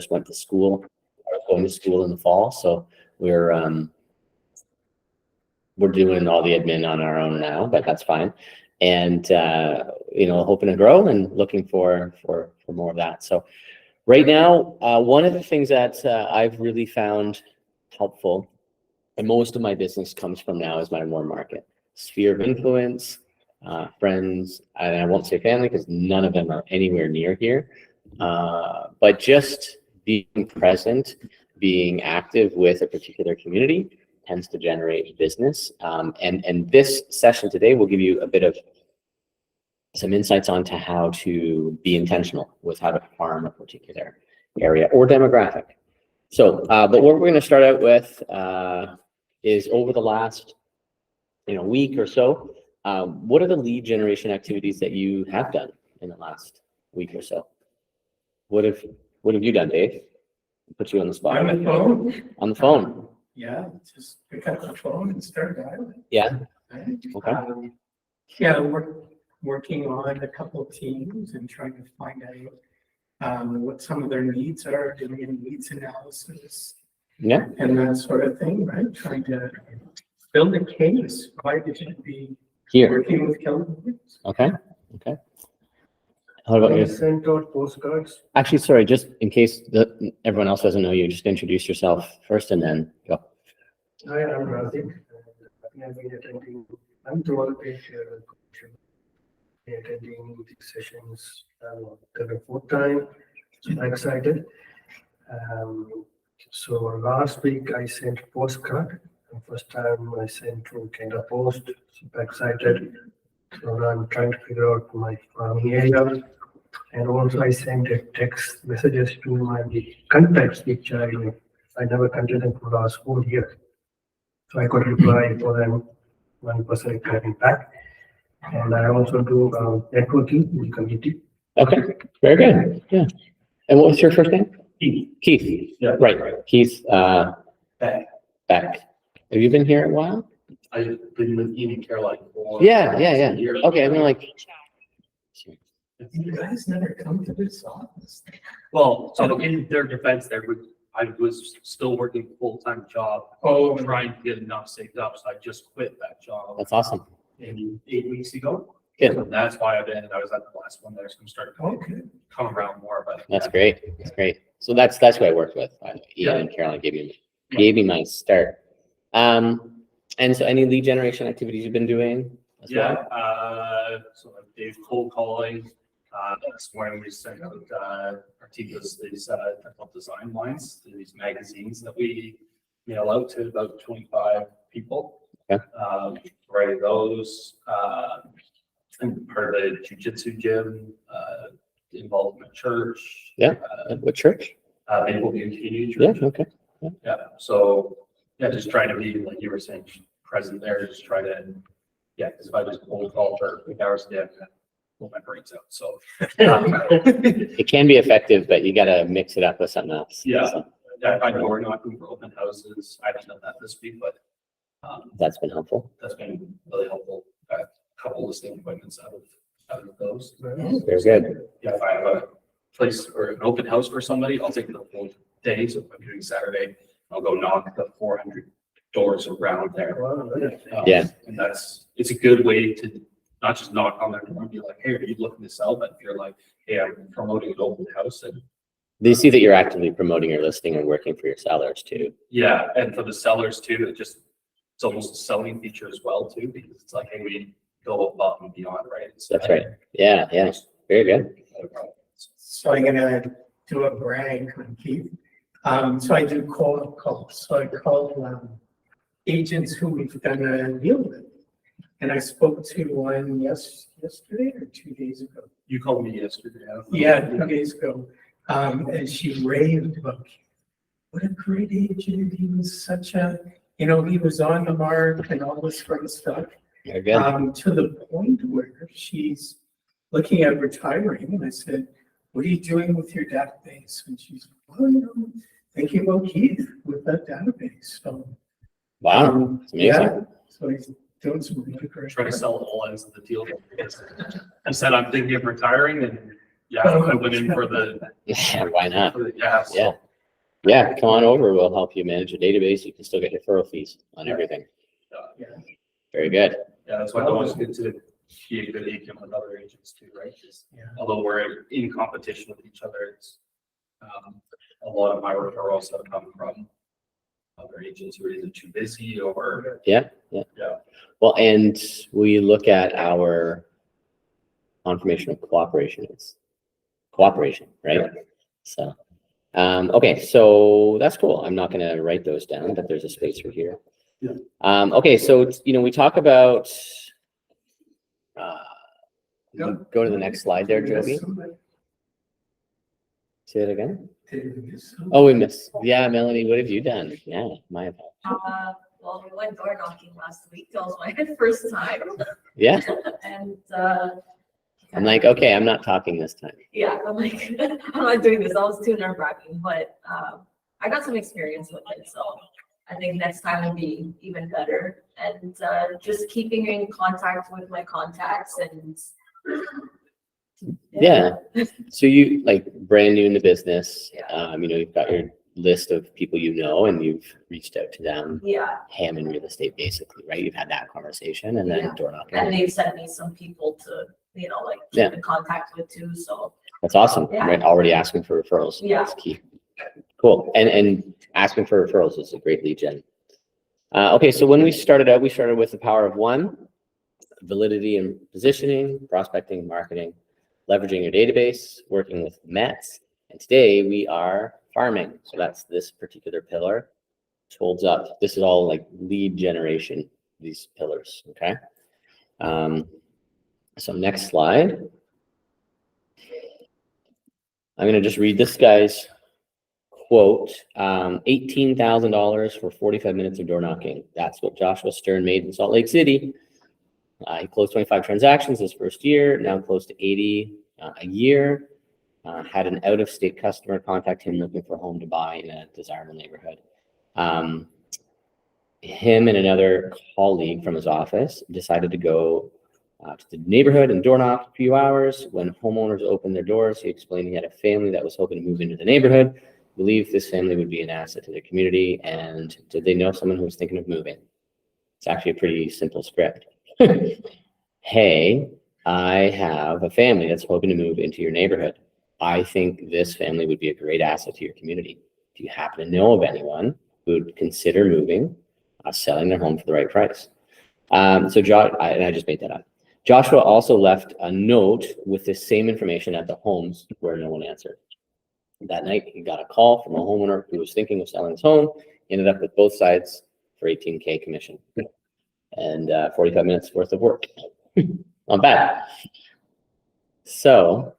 just went to school. I was going to school in the fall, so we're doing all the admin on our own now, but that's fine. And hoping to grow and looking for more of that. So right now, one of the things that I've really found helpful, and most of my business comes from now, is my warm market sphere of influence, friends, and I won't say family because none of them are anywhere near here. But just being present, being active with a particular community tends to generate business. And this session today will give you a bit of some insights onto how to be intentional with how to farm a particular area or demographic. So, but what we're going to start out with is over the last week or so, what are the lead generation activities that you have done in the last week or so? What have you done, Dave? Put you on the spot. On the phone. On the phone. Yeah, just pick up the phone and start dialing. Yeah. Right? Okay. We're working on a couple of teams and trying to find out what some of their needs are, doing a needs analysis. Yeah. And that sort of thing, right? Trying to build a case. Why did you be Here. working with KWEx? Okay. Okay. How about you? Sent out postcards. Actually, sorry, just in case everyone else doesn't know you, just introduce yourself first and then go. Hi, I'm Razik. I'm throughout the page here. Attending these sessions the fourth time. I'm excited. So last week I sent a postcard. The first time I sent to Canada Post. Super excited. So now I'm trying to figure out my farming area. And also I sent a text messages to my contacts, which I never contacted for the last 4 years. So I could reply for them. One person coming back. And I also do networking in the community. Okay, very good. Yeah. And what was your first name? Keith. Yeah. Right. Keith Back. Beck. Have you been here a while? I've been with Ian Caroline for Yeah. Okay, I'm like. You guys never come to this office. Well, so in their defense, I was still working a full-time job, trying to get enough saved up, so I just quit that job That's awesome. maybe 8 weeks ago. Good. So that's why I was at the last one. There's going to start Okay. come around more, but That's great. That's great. So that's who I worked with. Ian and Caroline gave me my start. And so any lead generation activities you've been doing as well? So like Dave cold calling. This morning we sent out our team does these technical design lines, these magazines that we mail out to about 25 people. Okay. Writing those, and part of the jiu-jitsu gym, involved in the church. Yeah. What church? Maple View Community Yeah. Church. Okay. Yeah. So just trying to be, like you were saying, present there, just try to, because if I just cold call for 8 hours a day, I'm gonna pull my brains out. So It can be effective, but you got to mix it up with something else. Yeah. So I know we're not going for open houses. I haven't done that this week, but that's been helpful. that's been really helpful. Got a couple listing appointments out of those. Very good. Yeah, if I have a place or an open house for somebody, I'll take the whole day. So if I'm doing Saturday, I'll go knock the 400 doors around there. Yeah. And it's a good way to not just knock on their door and be like, hey, are you looking to sell? But if you're like, hey, I'm promoting an open house, and They see that you're actively promoting your listing and working for your sellers too. yeah, and for the sellers too, it's almost a selling feature as well too, because it's like, hey, we go above and beyond, right? That's right. Yeah. Very good. So I'm gonna do a brag on Keith. So I do cold calls. So I call agents who we've done a deal with. And I spoke to one yesterday or 2 days ago. You called me yesterday. Yeah, 2 days ago. And she raved about Keith. What a great agent. He was such a, he was on the mark and all this sort of stuff. Very good. To the point where she's looking at retiring. And I said, what are you doing with your database? And she's, well, thinking about Keith with that database. So, Wow. It's amazing. yeah, so he's doing some really great. Try to sell all ends of the deal. He said, I'm thinking of retiring, and Yeah, I went in for Yeah, why not? yeah. So, Yeah. Yeah, come on over. We'll help you manage your database. You can still get referral fees on everything. Yeah. Very good. Yeah, that's why I always get to be a good agent with other agents too, right? 'Cause although we're in competition with each other, it's a lot of my referrals have come from other agents who are either too busy or Yeah. Well, and we look at our confirmation of cooperation. It's cooperation, right? So, okay, so that's cool. I'm not going to write those down, but there's a space for here. Yeah. Okay, so we talk about. Go to the next slide there, Josie. Say it again. Oh, we missed. Yeah, Melanie, what have you done? Yeah, my apologies. Well, we went door knocking last week. That was my first time. Yeah. And I'm like, okay, I'm not talking this time. yeah, I'm like, I'm not doing this. I was too nerve-wracking, but I got some experience with it. So I think next time will be even better. And just keeping in contact with my contacts and Yeah. So you like brand new in the business. Yeah. You've got your list of people you know, and you've reached out to them. Yeah. Ham in real estate, basically, right? You've had that conversation, and then Yeah. door knocking. And they've sent me some people to, like keep Yeah. in contact with too. So That's awesome, Yeah. right? Already asking for referrals. Yeah. That's key. Cool. And asking for referrals is a great lead gen. Okay, so when we started out, we started with the power of one, validity and positioning, prospecting, marketing, leveraging your database, working with Mets. And today we are farming. So that's this particular pillar, which holds up. This is all like lead generation, these pillars, okay? So next slide. I'm going to just read this guy's quote, $18,000 for 45 minutes of door knocking. That's what Joshua Stern made in Salt Lake City. He closed 25 transactions his first year, now close to 80 a year. Had an out-of-state customer contact him looking for a home to buy in a desirable neighborhood. Him and another colleague from his office decided to go to the neighborhood and door knock a few hours. When homeowners opened their doors, he explained he had a family that was hoping to move into the neighborhood, believed this family would be an asset to the community, and did they know someone who was thinking of moving? It's actually a pretty simple script. Hey, I have a family that's hoping to move into your neighborhood. I think this family would be a great asset to your community. Do you happen to know of anyone who would consider moving, selling their home for the right price? I just made that up. Joshua also left a note with the same information at the homes where no one answered. That night, he got a call from a homeowner who was thinking of selling his home. He ended up with both sides for $18K commission and 45 minutes worth of work. Not bad. So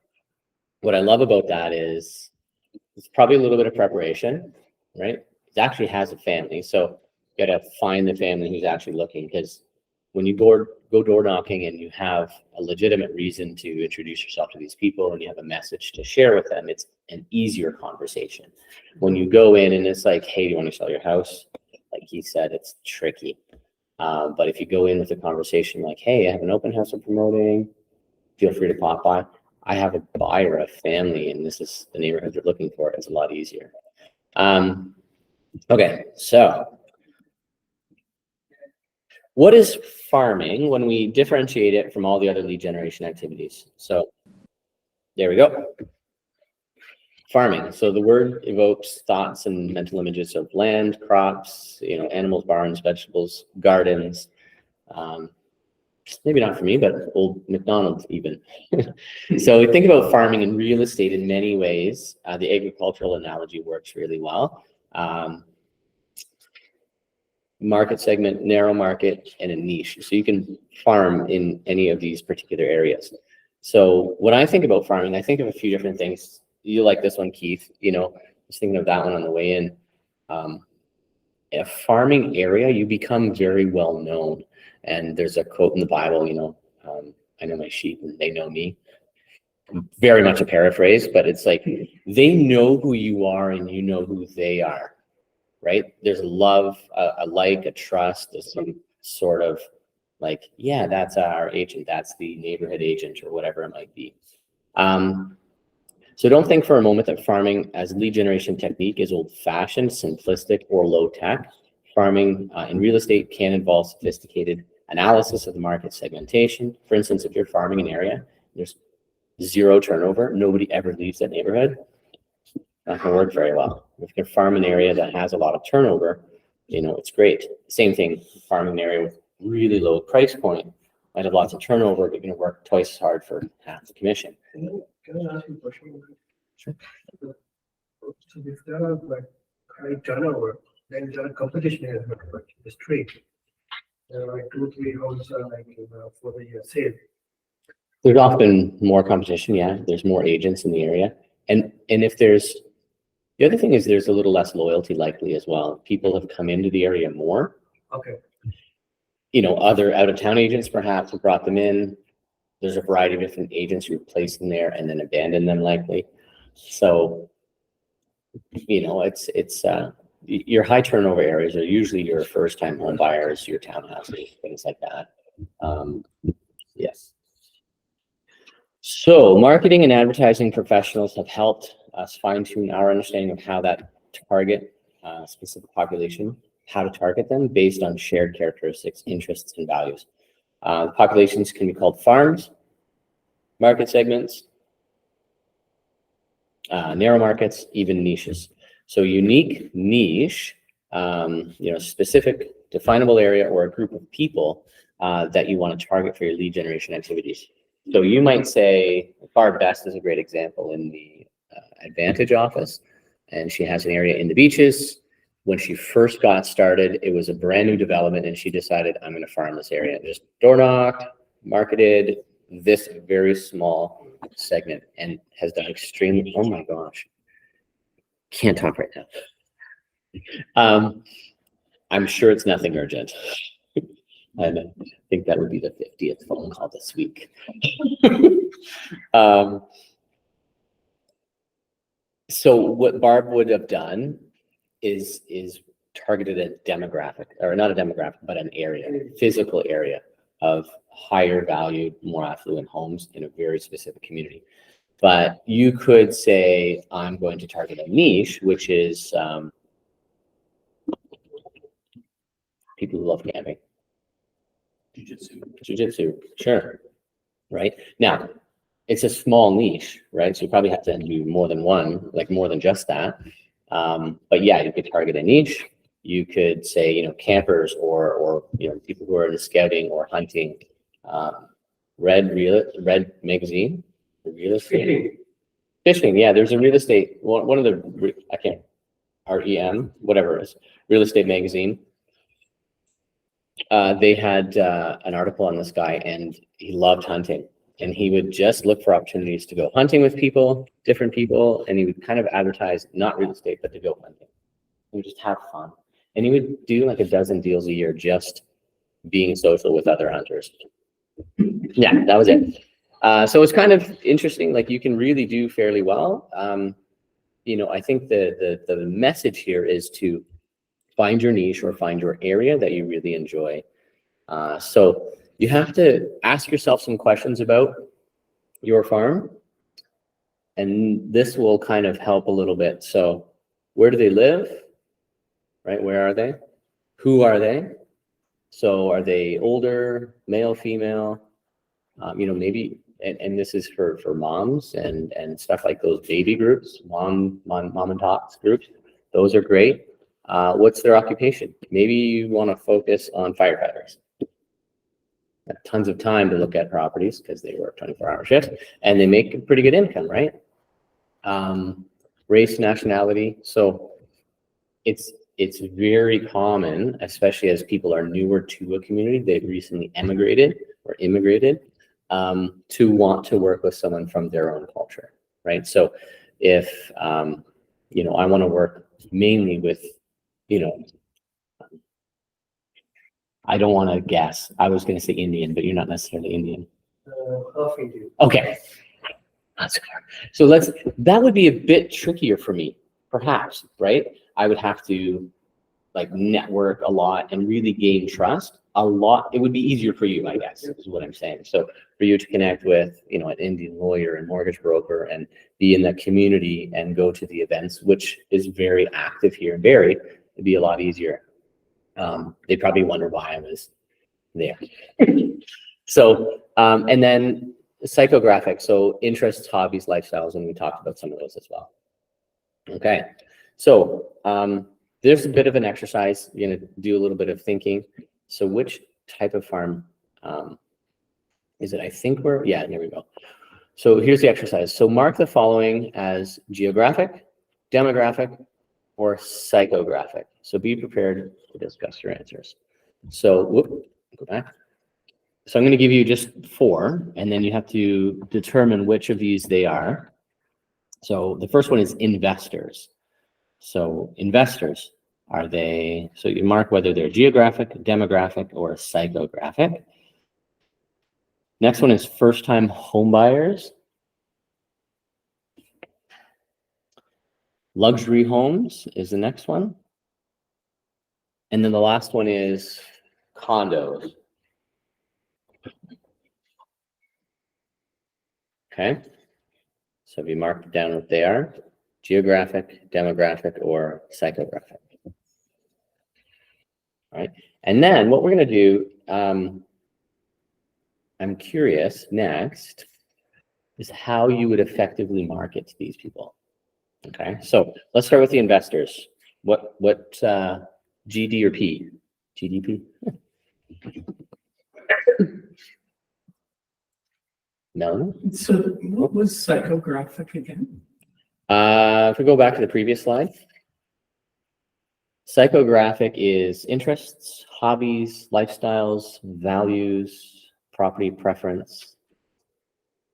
what I love about that is it's probably a little bit of preparation, right? It actually has a family. So you got to find the family who's actually looking, because when you go door knocking and you have a legitimate reason to introduce yourself to these people and you have a message to share with them, it's an easier conversation. When you go in and it's like, hey, do you want to sell your house? Like he said, it's tricky. But if you go in with a conversation like, hey, I have an open house I'm promoting, feel free to pop by. I have a buyer, a family, and this is the neighborhood they're looking for. It's a lot easier. Okay, so what is farming when we differentiate it from all the other lead generation activities? So there we go. Farming. So the word evokes thoughts and mental images of land, crops, animals, barns, vegetables, gardens. Maybe not for me, but old McDonald's even. So we think about farming and real estate in many ways. The agricultural analogy works really well. Market segment, narrow market, and a niche. So you can farm in any of these particular areas. So when I think about farming, I think of a few different things. You like this one, Keith, just thinking of that one on the way in. A farming area, you become very well known. And there's a quote in the Bible, I know my sheep and they know me. Very much a paraphrase, but it's like they know who you are and you know who they are, right? There's a love, a like, a trust, there's some sort of like, yeah, that's our agent, that's the neighborhood agent or whatever it might be. So don't think for a moment that farming as lead generation technique is old-fashioned, simplistic, or low-tech. Farming in real estate can involve sophisticated analysis of the market segmentation. For instance, if you're farming an area, there's zero turnover, nobody ever leaves that neighborhood, not gonna work very well. If you can farm an area that has a lot of turnover, you know, it's great. Same thing, farming an area with really low price point, might have lots of turnover, you're gonna work twice as hard for half the commission. Can I ask you a question? Sure. So if there are like high turnover, then there are competition is like the street. There are like 2-3 houses are like for the sale. There's often more competition, yeah, there's more agents in the area. And if there's, the other thing is there's a little less loyalty likely as well. People have come into the area more. Okay. You know, other out-of-town agents perhaps have brought them in. There's a variety of different agents who place them there and then abandon them likely. So, you know, it's your high turnover areas are usually your first-time home buyers, your townhouses, things like that. Yes. So marketing and advertising professionals have helped us fine-tune our understanding of how that target specific population, how to target them based on shared characteristics, interests, and values. The populations can be called farms, market segments, narrow markets, even niches. So unique niche, you know, specific definable area or a group of people that you want to target for your lead generation activities. So you might say, Barb Best is a great example in the Advantage office, and she has an area in the beaches. When she first got started, it was a brand new development, and she decided, I'm going to farm this area. Just door knocked, marketed this very small segment, and has done extremely. Oh my gosh, can't talk right now. I'm sure it's nothing urgent. I think that would be the 50th phone call this week. So what Barb would have done is targeted a demographic, or not a demographic, but an area, physical area of higher valued, more affluent homes in a very specific community. But you could say, I'm going to target a niche, which is people who love camping. Jiu-jitsu, sure. Right? Now, it's a small niche, right? So you probably have to do more than one, like more than just that. But yeah, you could target a niche. You could say, you know, campers or you know, people who are into scouting or hunting. Red magazine, real estate. Fishing, yeah, there's a real estate, one of the, I can't, REM, whatever it is, real estate magazine. They had an article on this guy, and he loved hunting, and he would just look for opportunities to go hunting with people, different people, and he would kind of advertise, not real estate, but to go hunting. He would just have fun. And he would do like a dozen deals a year, just being social with other hunters. Yeah, that was it. So it's kind of interesting, like you can really do fairly well. You know, I think the message here is to find your niche or find your area that you really enjoy. So you have to ask yourself some questions about your farm, and this will kind of help a little bit. So where do they live? Right? Where are they? Who are they? So are they older, male, female? You know, maybe, and this is for moms and stuff like those baby groups, mom and pops groups. Those are great. What's their occupation? Maybe you want to focus on firefighters. Have tons of time to look at properties because they work 24-hour shifts and they make a pretty good income, right? Race, nationality. So it's very common, especially as people are newer to a community, they've recently emigrated or immigrated, to want to work with someone from their own culture, right? So if, you know, I want to work mainly with, you know, I don't want to guess. I was going to say Indian, but you're not necessarily Indian. Half Indian. Okay. That's clear. So that would be a bit trickier for me, perhaps, right? I would have to like network a lot and really gain trust. it would be easier for you, I guess, is what I'm saying. So for you to connect with, you know, an Indian lawyer and mortgage broker and be in that community and go to the events, which is very active here in Barrie, it'd be a lot easier. They probably wonder why I was there. So, and then psychographic, so interests, hobbies, lifestyles, and we talked about some of those as well. Okay, so there's a bit of an exercise. You're gonna do a little bit of thinking. So which type of farm is it? I think yeah, there we go. So here's the exercise. So mark the following as geographic, demographic, or psychographic. So be prepared to discuss your answers. So go back. So I'm going to give you just 4, and then you have to determine which of these they are. So the first one is investors. So investors, are they, so you mark whether they're geographic, demographic, or psychographic. Next one is first-time homebuyers. Luxury homes is the next one. And then the last one is condos. Okay. So if you mark down what they are, geographic, demographic, or psychographic. All right. And then what we're going to do, I'm curious next, is how you would effectively market to these people. Okay. So let's start with the investors. What GD or P? GDP? No. So what was psychographic again? If we go back to the previous slide, psychographic is interests, hobbies, lifestyles, values, property preference,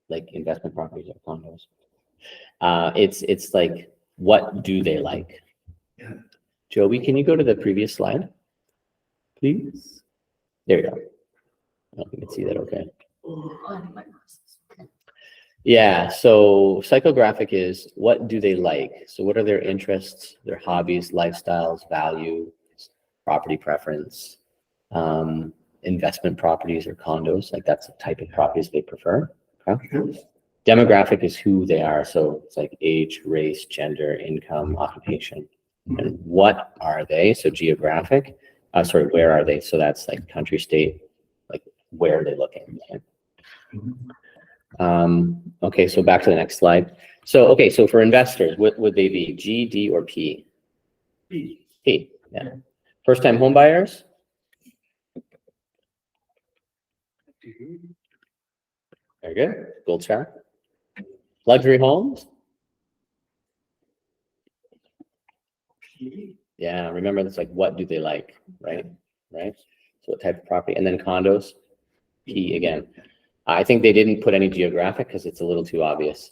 like investment properties or condos. It's like, what do they like? Yeah. Joey, can you go to the previous slide, please? There you go. I don't know if you can see that okay. Yeah, so psychographic is what do they like? So what are their interests, their hobbies, lifestyles, values, property preference, investment properties or condos, like that's the type of properties they prefer. Okay. Demographic is who they are. So it's like age, race, gender, income, occupation. And what are they? So geographic, where are they? So that's like country, state, like where are they looking? Okay. Okay, so back to the next slide. So, okay, so for investors, what would they be? G, D, or P? P, yeah. First-time home buyers? Very good, gold star. Luxury homes? Yeah, remember that's like, what do they like, right? Right, so what type of property? And then condos, P again. I think they didn't put any geographic because it's a little too obvious.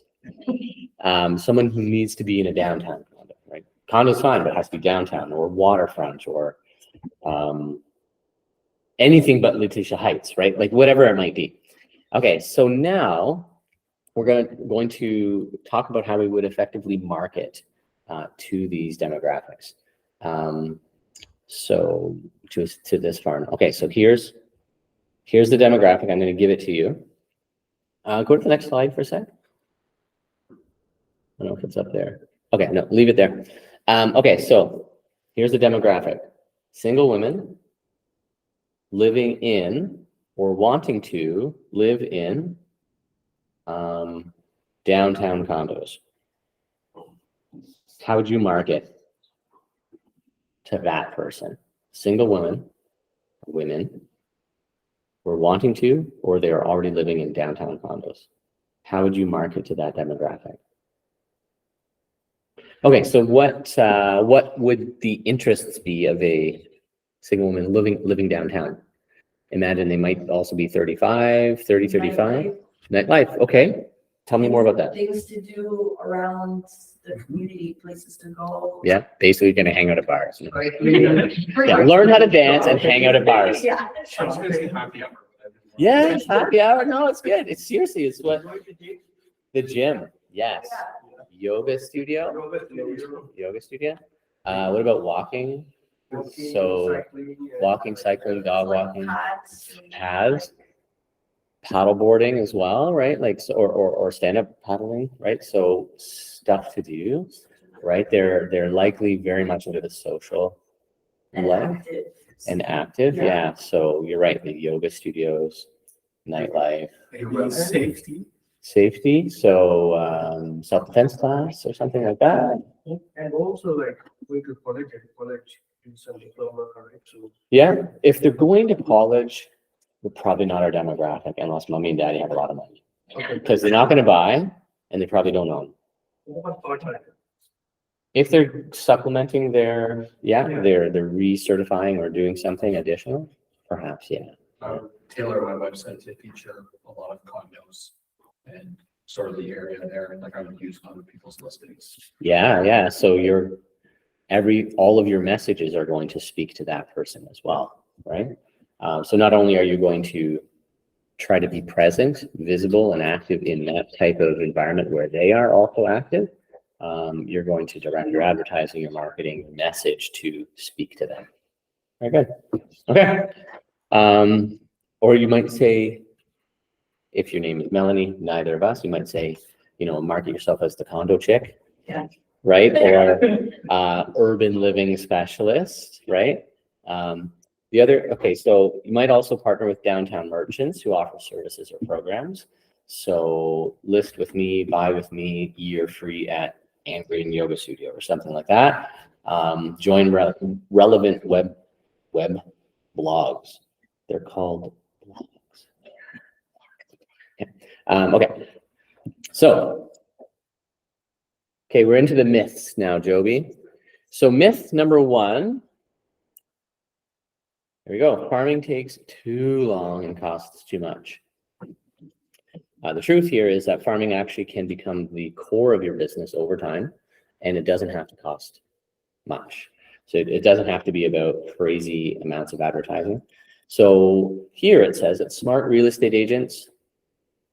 Someone who needs to be in a downtown condo, right? Condo's fine, but it has to be downtown or waterfront or anything but Letitia Heights, right? Like whatever it might be. Okay, so now we're going to talk about how we would effectively market to these demographics. So to this farm. Okay, so here's the demographic. I'm going to give it to you. Go to the next slide for a sec. I don't know if it's up there. Okay, no, leave it there. Okay, so here's the demographic. Single women living in or wanting to live in downtown condos. How would you market to that person? Single women were wanting to, or they are already living in downtown condos. How would you market to that demographic? Okay, so what would the interests be of a single woman living downtown? Imagine they might also be 35. Nightlife, okay. Tell me more about that. Things to do around the community, places to go. Yeah, basically gonna hang out at bars. Yeah, learn how to dance and hang out at bars. Yeah. Happy hour. Yeah, happy hour. No, it's good. It's seriously, it's what the gym. Yes. Yoga studio. What about walking? walking, So, cycling, and- walking, cycling, dog Like walking, pads. paths, paddleboarding as well, right? Like, so, or stand-up paddling, right? So stuff to do, right? They're likely very much into the social And life active. and active. Yeah. So you're right. The yoga studios, nightlife, Maybe safety. safety. So self-defense class or something like that. And also like going to college, do some diploma, right? So Yeah. If they're going to college, we're probably not our demographic unless mommy and daddy have a lot of money. okay. Because they're not going to buy and they probably don't own. What part-time? If they're supplementing their, Yeah. they're recertifying or doing something additional, perhaps, yeah. Tailor my website to feature a lot of condos and sort of the area there, like I would use other people's listings. Yeah. So all of your messages are going to speak to that person as well, right? So not only are you going to try to be present, visible, and active in that type of environment where they are also active, you're going to direct your advertising, your marketing, your message to speak to them. Very good. Okay. Or you might say, if your name is Melanie, neither of us, you might say, market yourself as the condo chick. Yeah. Right? Or urban living specialist, right? So you might also partner with downtown merchants who offer services or programs. So list with me, buy with me, year free at Green Yoga Studio or something like that. Join relevant web blogs. They're called blogs. Yeah. Okay. So, we're into the myths now, Joby. So myth number 1. There we go. Farming takes too long and costs too much. The truth here is that farming actually can become the core of your business over time, and it doesn't have to cost much. So it doesn't have to be about crazy amounts of advertising. So here it says that smart real estate agents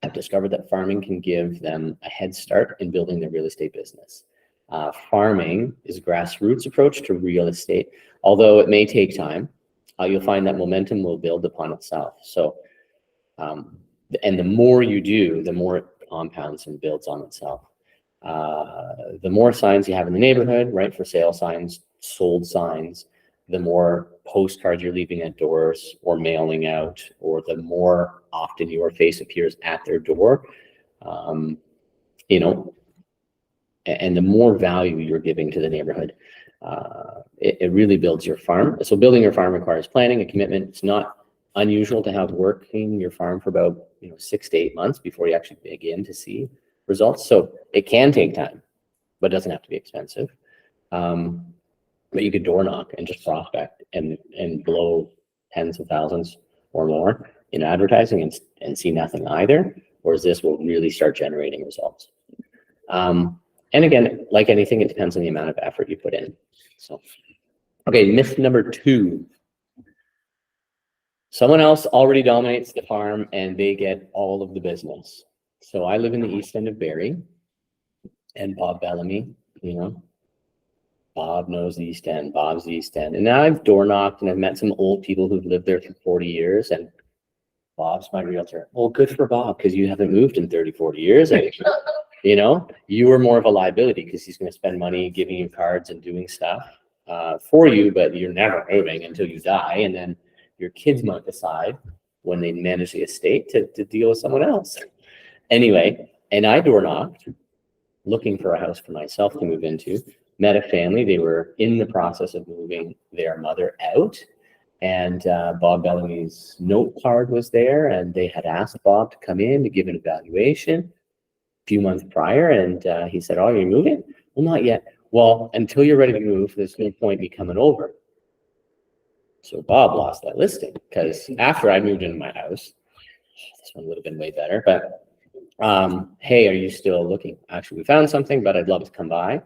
have discovered that farming can give them a head start in building their real estate business. Farming is a grassroots approach to real estate. Although it may take time, you'll find that momentum will build upon itself. So, and the more you do, the more it compounds and builds on itself. The more signs you have in the neighborhood, right, for sale signs, sold signs, the more postcards you're leaving at doors or mailing out, or the more often your face appears at their door, and the more value you're giving to the neighborhood, it really builds your farm. So building your farm requires planning and commitment. It's not unusual to have working your farm for about 6 to 8 months before you actually begin to see results. So it can take time, but it doesn't have to be expensive. But you could door knock and just prospect and blow tens of thousands or more in advertising and see nothing either. Whereas this will really start generating results. And again, like anything, it depends on the amount of effort you put in. So, okay, myth number 2. Someone else already dominates the farm and they get all of the business. So I live in the east end of Barrie, and Bob Bellamy, Bob knows the East End, Bob's the East End. And now I've door knocked and I've met some old people who've lived there for 40 years, and Bob's my realtor. Well, good for Bob, because you haven't moved in 30, 40 years. You are more of a liability because he's going to spend money giving you cards and doing stuff for you, but you're never moving until you die. And then your kids might decide when they manage the estate to deal with someone else. Anyway, and I door knocked looking for a house for myself to move into, met a family. They were in the process of moving their mother out. And Bob Bellamy's note card was there, and they had asked Bob to come in to give an evaluation a few months prior. And he said, "Oh, you're moving?" "Well, not yet." "Well, until you're ready to move, there's no point me coming over." So Bob lost that listing because after I moved into my house, this one would have been way better. But hey, are you still looking? Actually, we found something, but I'd love to come by.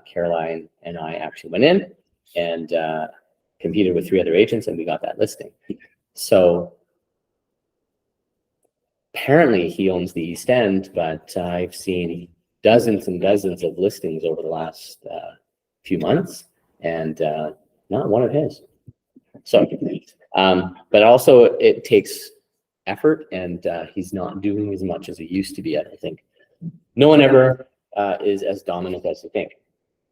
Caroline and I actually went in and competed with 3 other agents, and we got that listing. So apparently he owns the East End, but I've seen dozens and dozens of listings over the last few months, and not one of his. So, but also it takes effort, and he's not doing as much as he used to be, I don't think. No one ever is as dominant as you think.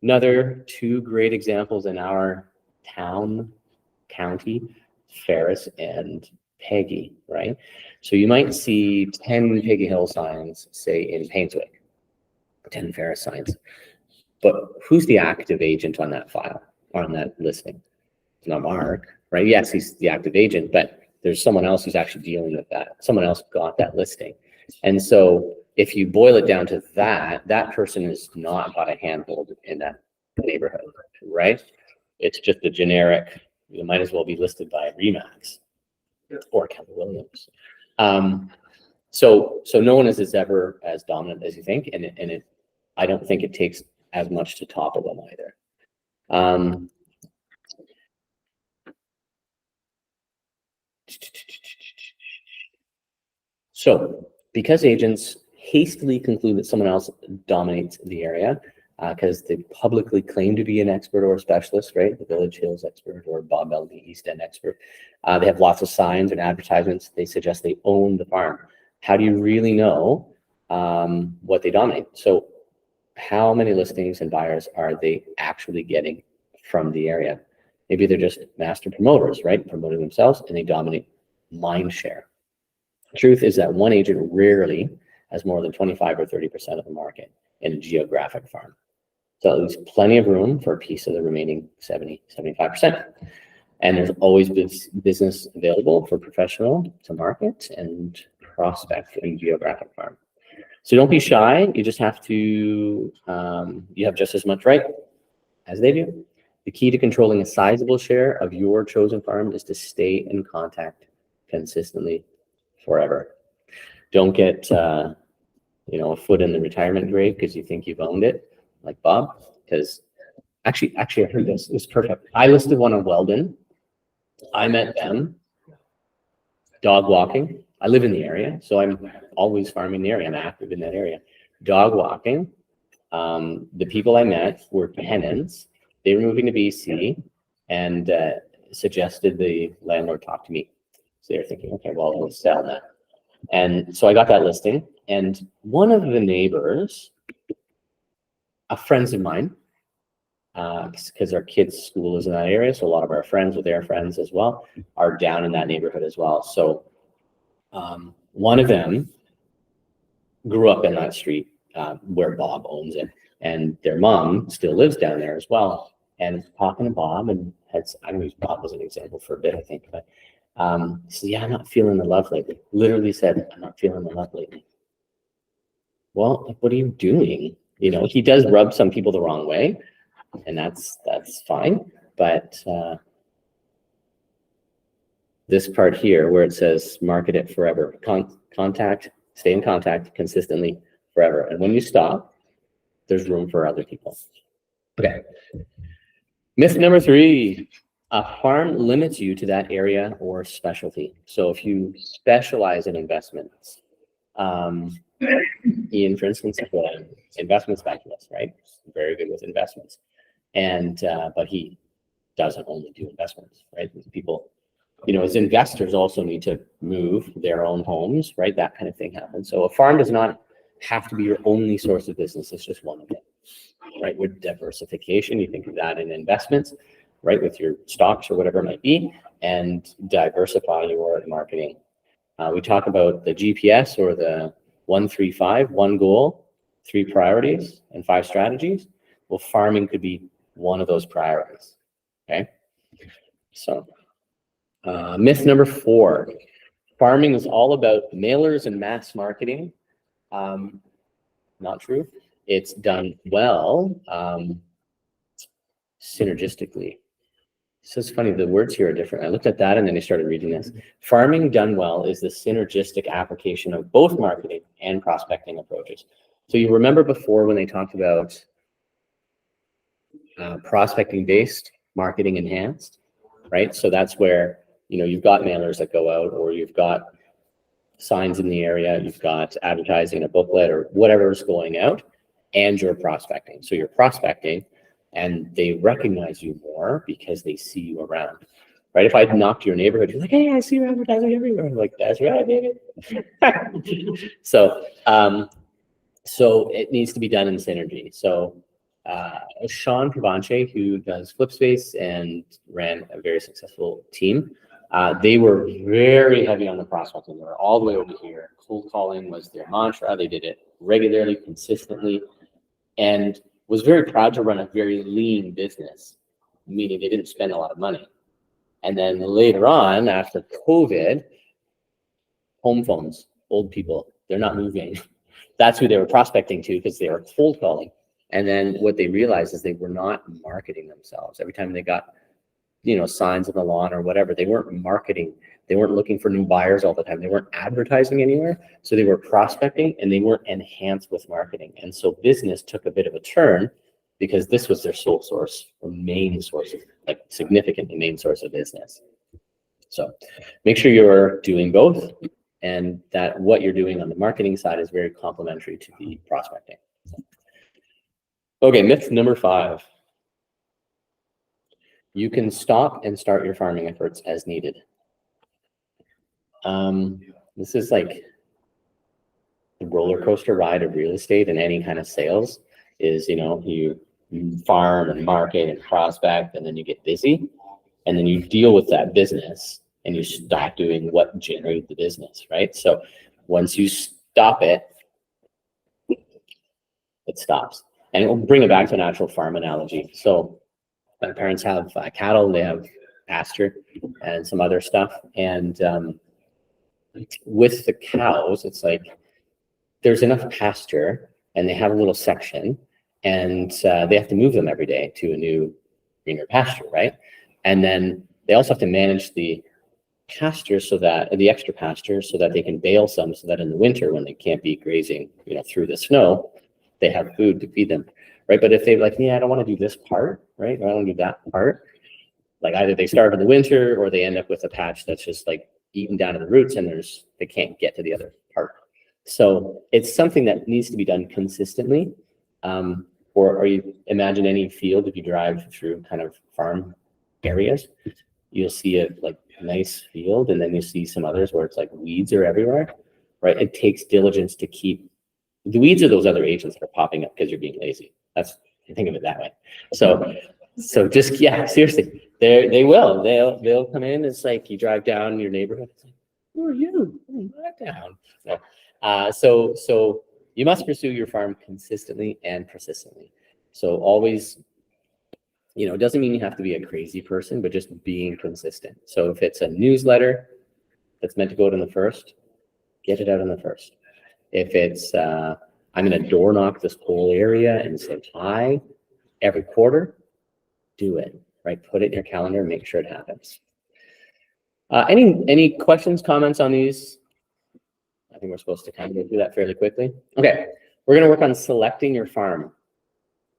Another two great examples in our county, Ferris and Peggy, right? So you might see 10 Peggy Hill signs, say in Painswick, 10 Ferris signs. But who's the active agent on that file, or on that listing? It's not Mark, right? Yes, he's the active agent, but there's someone else who's actually dealing with that. Someone else got that listing. And so if you boil it down to that, that person is not got a handhold in that neighborhood, right? It's just a generic, you might as well be listed by Remax or Keller Williams. So no one is ever as dominant as you think, and I don't think it takes as much to topple them either. So because agents hastily conclude that someone else dominates the area, because they publicly claim to be an expert or a specialist, right? The Village Hills expert or Bob Bellamy East End expert. They have lots of signs and advertisements. They suggest they own the farm. How do you really know what they dominate? So how many listings and buyers are they actually getting from the area? Maybe they're just master promoters, right? Promoting themselves, and they dominate mind share. The truth is that one agent rarely has more than 25 or 30% of the market in a geographic farm. So there's plenty of room for a piece of the remaining 70, 75%. And there's always business available for professional to market and prospect in geographic farm. So don't be shy. You just have to, you have just as much right as they do. The key to controlling a sizable share of your chosen farm is to stay in contact consistently forever. Don't get, a foot in the retirement grave because you think you've owned it, like Bob. Because actually, I heard this. It was perfect. I listed one on Weldon. I met them dog walking. I live in the area, so I'm always farming the area. I'm active in that area. Dog walking. The people I met were tenants. They were moving to BC and suggested the landlord talk to me. So they were thinking, okay, well, I'll sell that. And so I got that listing. And one of the neighbors, friends of mine, because our kids' school is in that area, so a lot of our friends with their friends as well are down in that neighborhood as well. So one of them grew up in that street where Bob owns it, and their mom still lives down there as well. And talking to Bob, and I use Bob as an example for a bit, I think, but he said, yeah, I'm not feeling the love lately. Literally said, I'm not feeling the love lately. Well, what are you doing? He does rub some people the wrong way, and that's fine. But this part here where it says market it forever, stay in contact consistently forever. And when you stop, there's room for other people. Okay. Myth number 3, a farm limits you to that area or specialty. So if you specialize in investments, Ian, for instance, is an investment specialist, right? Very good with investments. And, but he doesn't only do investments, right? People, as investors also need to move their own homes, right? That kind of thing happens. So a farm does not have to be your only source of business. It's just one of them, right? With diversification, you think of that in investments, right? With your stocks or whatever it might be, and diversify your marketing. We talk about the GPS or the 1-3-5, 1 goal, 3 priorities, and 5 strategies. Well, farming could be one of those priorities. Okay. So myth number 4, farming is all about mailers and mass marketing. Not true. It's done well, synergistically. So it's funny, the words here are different. I looked at that and then I started reading this. Farming done well is the synergistic application of both marketing and prospecting approaches. So you remember before when they talked about prospecting based, marketing enhanced, right? So that's where, you've got mailers that go out, or you've got signs in the area, you've got advertising in a booklet or whatever is going out, and you're prospecting. So you're prospecting and they recognize you more because they see you around. Right? If I'd knocked your neighborhood, you're like, hey, I see your advertising everywhere. I'm like, that's right, baby. So, so it needs to be done in synergy. So Sean Provenche, who does Flipspace and ran a very successful team, they were very heavy on the prospecting. They were all the way over here. Cold calling was their mantra. They did it regularly, consistently, and was very proud to run a very lean business, meaning they didn't spend a lot of money. And then later on, after COVID, home phones, old people, they're not moving. That's who they were prospecting to because they were cold calling. And then what they realized is they were not marketing themselves. Every time they got, signs on the lawn or whatever, they weren't marketing. They weren't looking for new buyers all the time. They weren't advertising anywhere. So they were prospecting and they weren't enhanced with marketing. And so business took a bit of a turn because this was their sole source or main source, like significantly main source of business. So make sure you're doing both and that what you're doing on the marketing side is very complementary to the prospecting. Okay, myth number 5. You can stop and start your farming efforts as needed. This is like the roller coaster ride of real estate and any kind of sales is, you farm and market and prospect, and then you get busy, and then you deal with that business and you stop doing what generated the business, right? So once you stop it, it stops. And we'll bring it back to a natural farm analogy. So my parents have cattle, they have pasture and some other stuff. And with the cows, it's like there's enough pasture and they have a little section and they have to move them every day to a new greener pasture, right? And then they also have to manage the pasture so that the extra pasture so that they can bale some so that in the winter when they can't be grazing, through the snow, they have food to feed them, right? But if they're like, I don't want to do this part, right? I don't want to do that part. Like either they starve in the winter or they end up with a patch that's just like eaten down to the roots and they can't get to the other part. So it's something that needs to be done consistently. Or you imagine any field, if you drive through kind of farm areas, you'll see a like nice field and then you see some others where it's like weeds are everywhere, right? It takes diligence to keep. The weeds are those other agents that are popping up because you're being lazy. Think of it that way. So just, seriously, they'll come in. It's like you drive down your neighborhood. It's like, who are you? I'm not down. No. So you must pursue your farm consistently and persistently. So always, it doesn't mean you have to be a crazy person, but just being consistent. So if it's a newsletter that's meant to go out on the 1st, get it out on the 1st. If it's, I'm going to door knock this whole area and say hi every quarter, do it, right? Put it in your calendar and make sure it happens. Any questions, comments on these? I think we're supposed to kind of go through that fairly quickly. Okay, we're going to work on selecting your farm.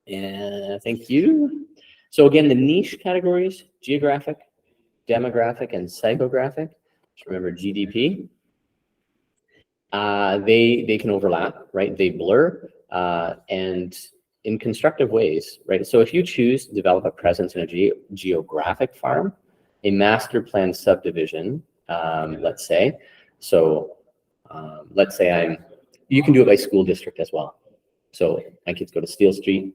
And thank you. So again, the niche categories, geographic, demographic, and psychographic. Just remember GDP. They can overlap, right? They blur, and in constructive ways, right? So if you choose to develop a presence in a geographic farm, a master plan subdivision, let's say, let's say you can do it by school district as well. So my kids go to Steele Street.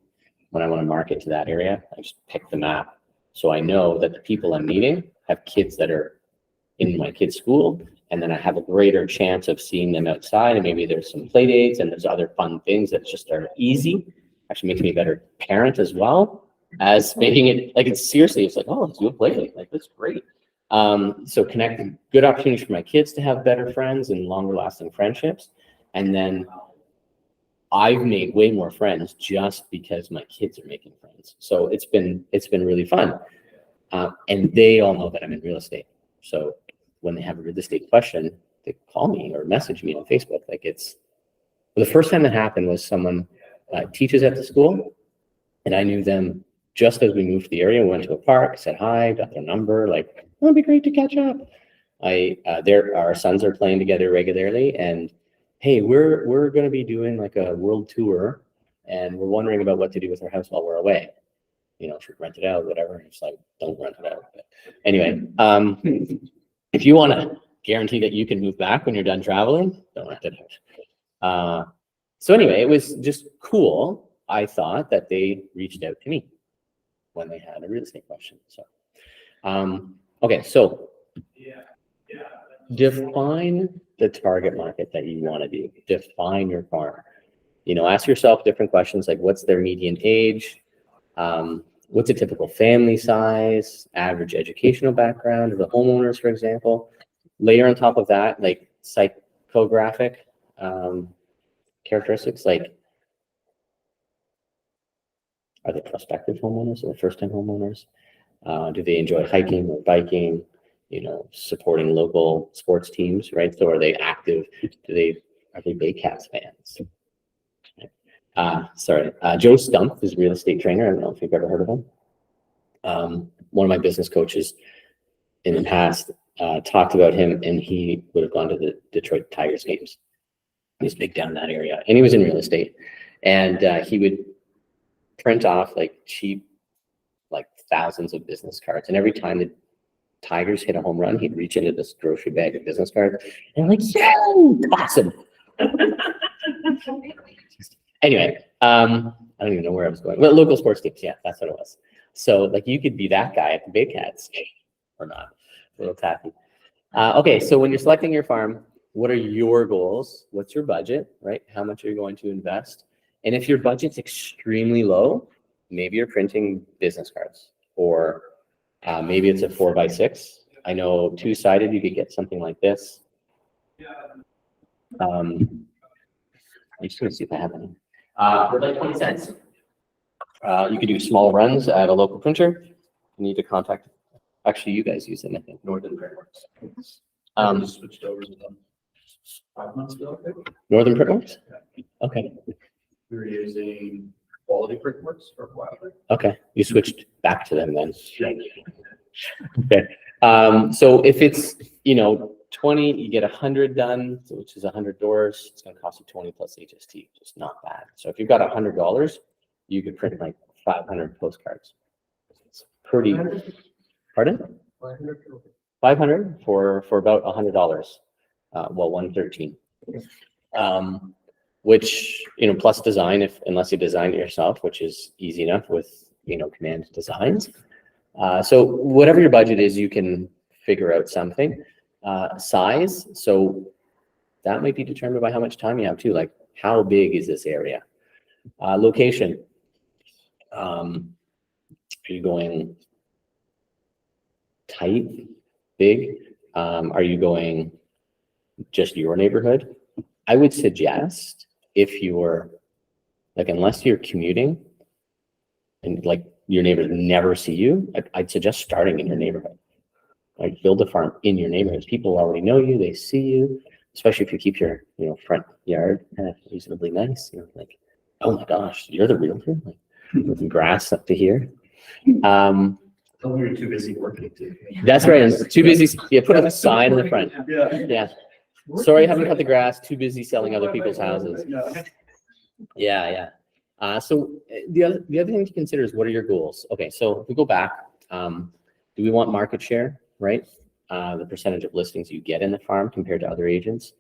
When I want to market to that area, I just pick the map. So I know that the people I'm meeting have kids that are in my kid's school, and then I have a greater chance of seeing them outside, and maybe there's some play dates and there's other fun things that just are easy. Actually makes me a better parent as well as making it like it's like, oh, let's do a play date. Like that's great. So connecting, good opportunities for my kids to have better friends and longer lasting friendships. And then I've made way more friends just because my kids are making friends. So it's been really fun. And they all know that I'm in real estate. So when they have a real estate question, they call me or message me on Facebook. The first time that happened was someone teaches at the school, and I knew them just as we moved to the area. We went to a park, said hi, got their number. Like, oh, it'd be great to catch up. Our sons are playing together regularly, and hey, we're going to be doing like a world tour, and we're wondering about what to do with our house while we're away. should rent it out, whatever. And it's like, don't rent it out. But anyway, if you want to guarantee that you can move back when you're done traveling, don't rent it out. So anyway, it was just cool. I thought that they reached out to me when they had a real estate question. So, okay, so define the target market that you want to do. Define your farm. Ask yourself different questions like, what's their median age? What's a typical family size? Average educational background of the homeowners, for example. Layer on top of that, like psychographic characteristics, like, are they prospective homeowners or first-time homeowners? Do they enjoy hiking or biking? Supporting local sports teams, right? So are they active? Are they Baycats fans? Joe Stump is a real estate trainer. I don't know if you've ever heard of him. One of my business coaches in the past talked about him, and he would have gone to the Detroit Tigers games. He's big down in that area, and he was in real estate, and he would print off like cheap, like thousands of business cards, and every time the Tigers hit a home run, he'd reach into this grocery bag of business cards, and I'm like, yeah, awesome. Anyway, I don't even know where I was going. Well, local sports teams, yeah, that's what it was. So like you could be that guy at the Baycats or not. A little tacky. Okay, so when you're selecting your farm, what are your goals? What's your budget, right? How much are you going to invest? And if your budget's extremely low, maybe you're printing business cards, or maybe it's a 4x6. I know two-sided, you could get something like this. I'm just gonna see if I have any. For like 20 cents. You could do small runs at a local printer. You need to contact, actually you guys use them, I think. Northern Printworks. Just switched over to them 5 months ago, I think. Northern Printworks? Okay. We were using Quality Printworks for a while. Okay, you switched back to them then. Okay. So if it's 20, you get 100 done, which is 100 doors. It's going to cost you 20 plus HST, just not bad. So if you've got $100, you could print like 500 postcards. It's pretty. Pardon? 500 for about $100. Well, 113. Which plus design, unless you design it yourself, which is easy enough with Command Designs. So whatever your budget is, you can figure out something. Size, so that might be determined by how much time you have too. Like, how big is this area? Location. Are you going tight, big? Are you going just your neighborhood? I would suggest, if you're unless you're commuting and like your neighbors never see you, I'd suggest starting in your neighborhood. Like, build a farm in your neighborhood. People already know you, they see you, especially if you keep your front yard kind of reasonably nice. Like, oh my gosh, you're the realtor, like, with the grass up to here. Tell me you're too busy working too. That's right. And too busy. Yeah, put up a sign in the front. Yeah. Yeah. Sorry, I haven't cut the grass. Too busy selling other people's houses. Yeah. So the other thing to consider is, what are your goals? Okay, so if we go back, do we want market share, right? The percentage of listings you get in the farm compared to other agents.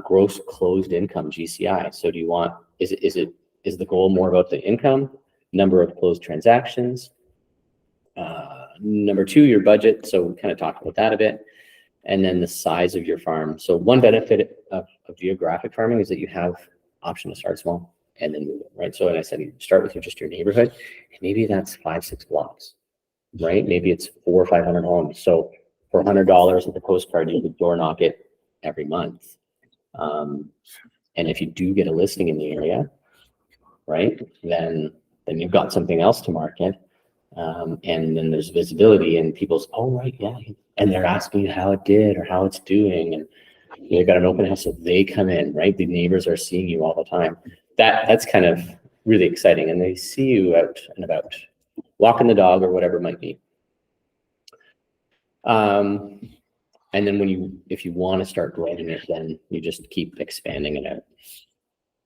Gross closed income, GCI. So do you want, is the goal more about the income, number of closed transactions? Number two, your budget. So we kind of talked about that a bit. And then the size of your farm. So one benefit of geographic farming is that you have option to start small and then move it, right? So, and I said, you start with just your neighborhood, and maybe that's 5-6 blocks, right? Maybe it's 400 or 500 homes. So for $100 at the postcard, you could door knock it every month. And if you do get a listing in the area, right, then you've got something else to market. And then there's visibility, and people's, oh, right, yeah. And they're asking you how it did or how it's doing. And you've got an open house, so they come in, right? The neighbors are seeing you all the time. That's kind of really exciting. And they see you out and about, walking the dog or whatever it might be. And then if you want to start growing it, then you just keep expanding it out.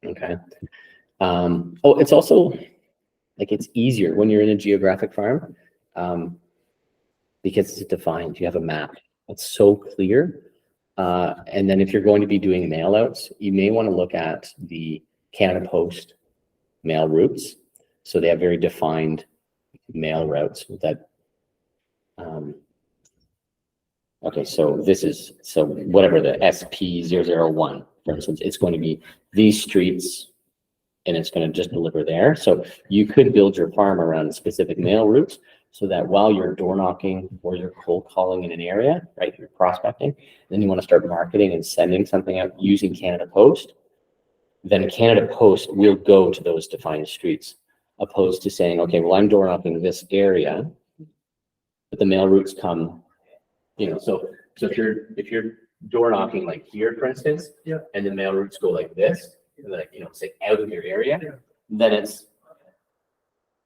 Okay. It's also Like it's easier when you're in a geographic farm, because it's defined. You have a map. It's so clear. And then if you're going to be doing mail outs, you may want to look at the Canada Post mail routes. So they have very defined mail routes that, okay, so this is, so whatever the SP001, for instance, it's going to be these streets and it's going to just deliver there. So you could build your farm around specific mail routes so that while you're door knocking or you're cold calling in an area, right, you're prospecting, then you want to start marketing and sending something out using Canada Post, then Canada Post will go to those defined streets, opposed to saying, okay, well, I'm door knocking this area, but the mail routes come, you know, so if you're door knocking like here, for instance, Yeah. and the mail routes go like this, like, you know, say out of your area, then it's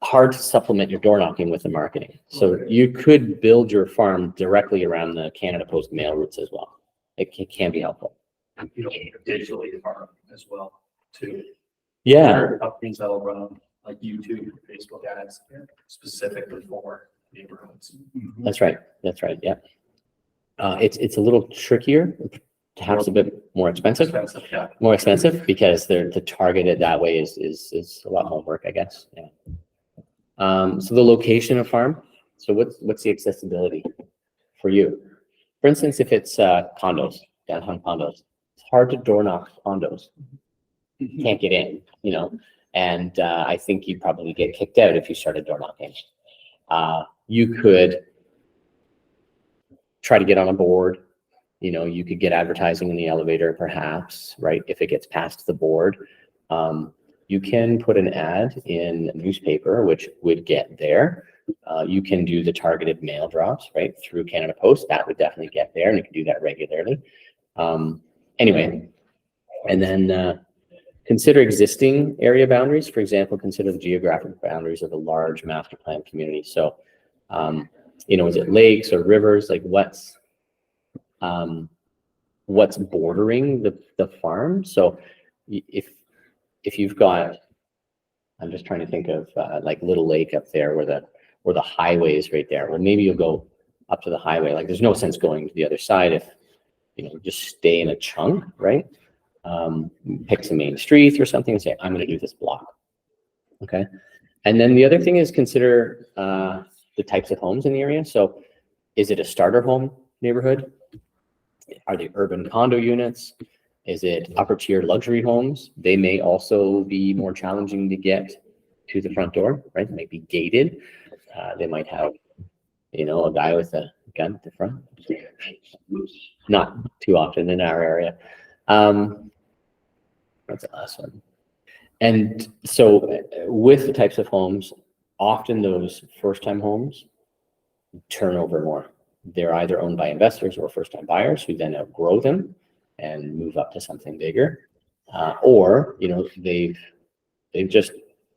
hard to supplement your door knocking with the marketing. So you could build your farm directly around the Canada Post mail routes as well. It can be helpful. You know, digitally farm as well, too. Yeah, There are companies that'll run like YouTube, Facebook ads specifically for neighborhoods. that's right. That's right. Yeah. It's a little trickier, perhaps a bit more expensive. Yeah. More expensive because to target it that way is a lot more work, I guess. Yeah. So the location of farm. So what's the accessibility for you? For instance, if it's condos, downtown condos, it's hard to door knock condos. You can't get in, you know, and I think you'd probably get kicked out if you started door knocking. You could try to get on a board. You know, you could get advertising in the elevator, perhaps, right? If it gets past the board, you can put an ad in a newspaper, which would get there. You can do the targeted mail drops, right, through Canada Post. That would definitely get there, and you can do that regularly. Anyway, and then consider existing area boundaries. For example, consider the geographic boundaries of a large master plan community. So, you know, is it lakes or rivers? Like what's bordering the farm? So if you've got, I'm just trying to think of like Little Lake up there where the highway is right there. Well, maybe you'll go up to the highway. Like there's no sense going to the other side if, you know, just stay in a chunk, right? Pick some main streets or something and say, I'm going to do this block. Okay. And then the other thing is consider the types of homes in the area. So is it a starter home neighborhood? Are they urban condo units? Is it upper tier luxury homes? They may also be more challenging to get to the front door, right? They might be gated. They might have, you know, a guy with a gun at the front. Not too often in our area. What's the last one? And so with the types of homes, often those first-time homes turn over more. They're either owned by investors or first-time buyers who then outgrow them and move up to something bigger, or you know they've just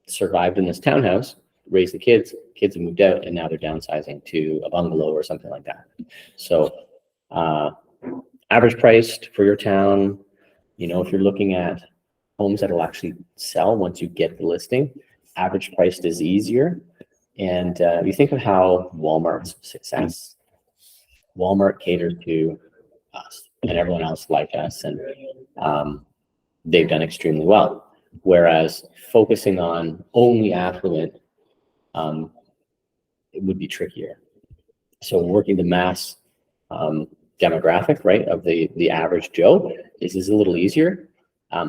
survived in this townhouse, raised the kids have moved out, and now they're downsizing to a bungalow or something like that. So average priced for your town, you know, if you're looking at homes that will actually sell once you get the listing, average priced is easier. And you think of how Walmart's success. Walmart caters to us and everyone else like us, and they've done extremely well. Whereas focusing on only affluent, it would be trickier. So working the mass demographic, right, of the average Joe is a little easier.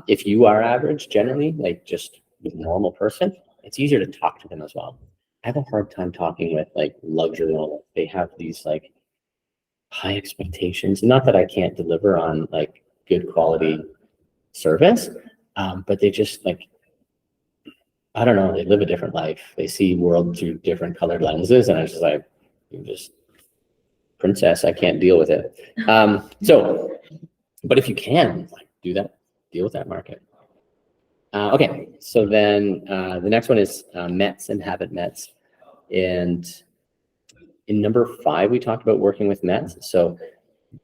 If you are average, generally, like just a normal person, it's easier to talk to them as well. I have a hard time talking with like luxury owners. They have these like high expectations. Not that I can't deliver on like good quality service, but they just like, I don't know, they live a different life. They see world through different colored lenses, and I was just like, you're just princess, I can't deal with it. So, but if you can, like, do that, deal with that market. Okay, so then the next one is Mets and habit Mets. And in number 5, we talked about working with Mets. So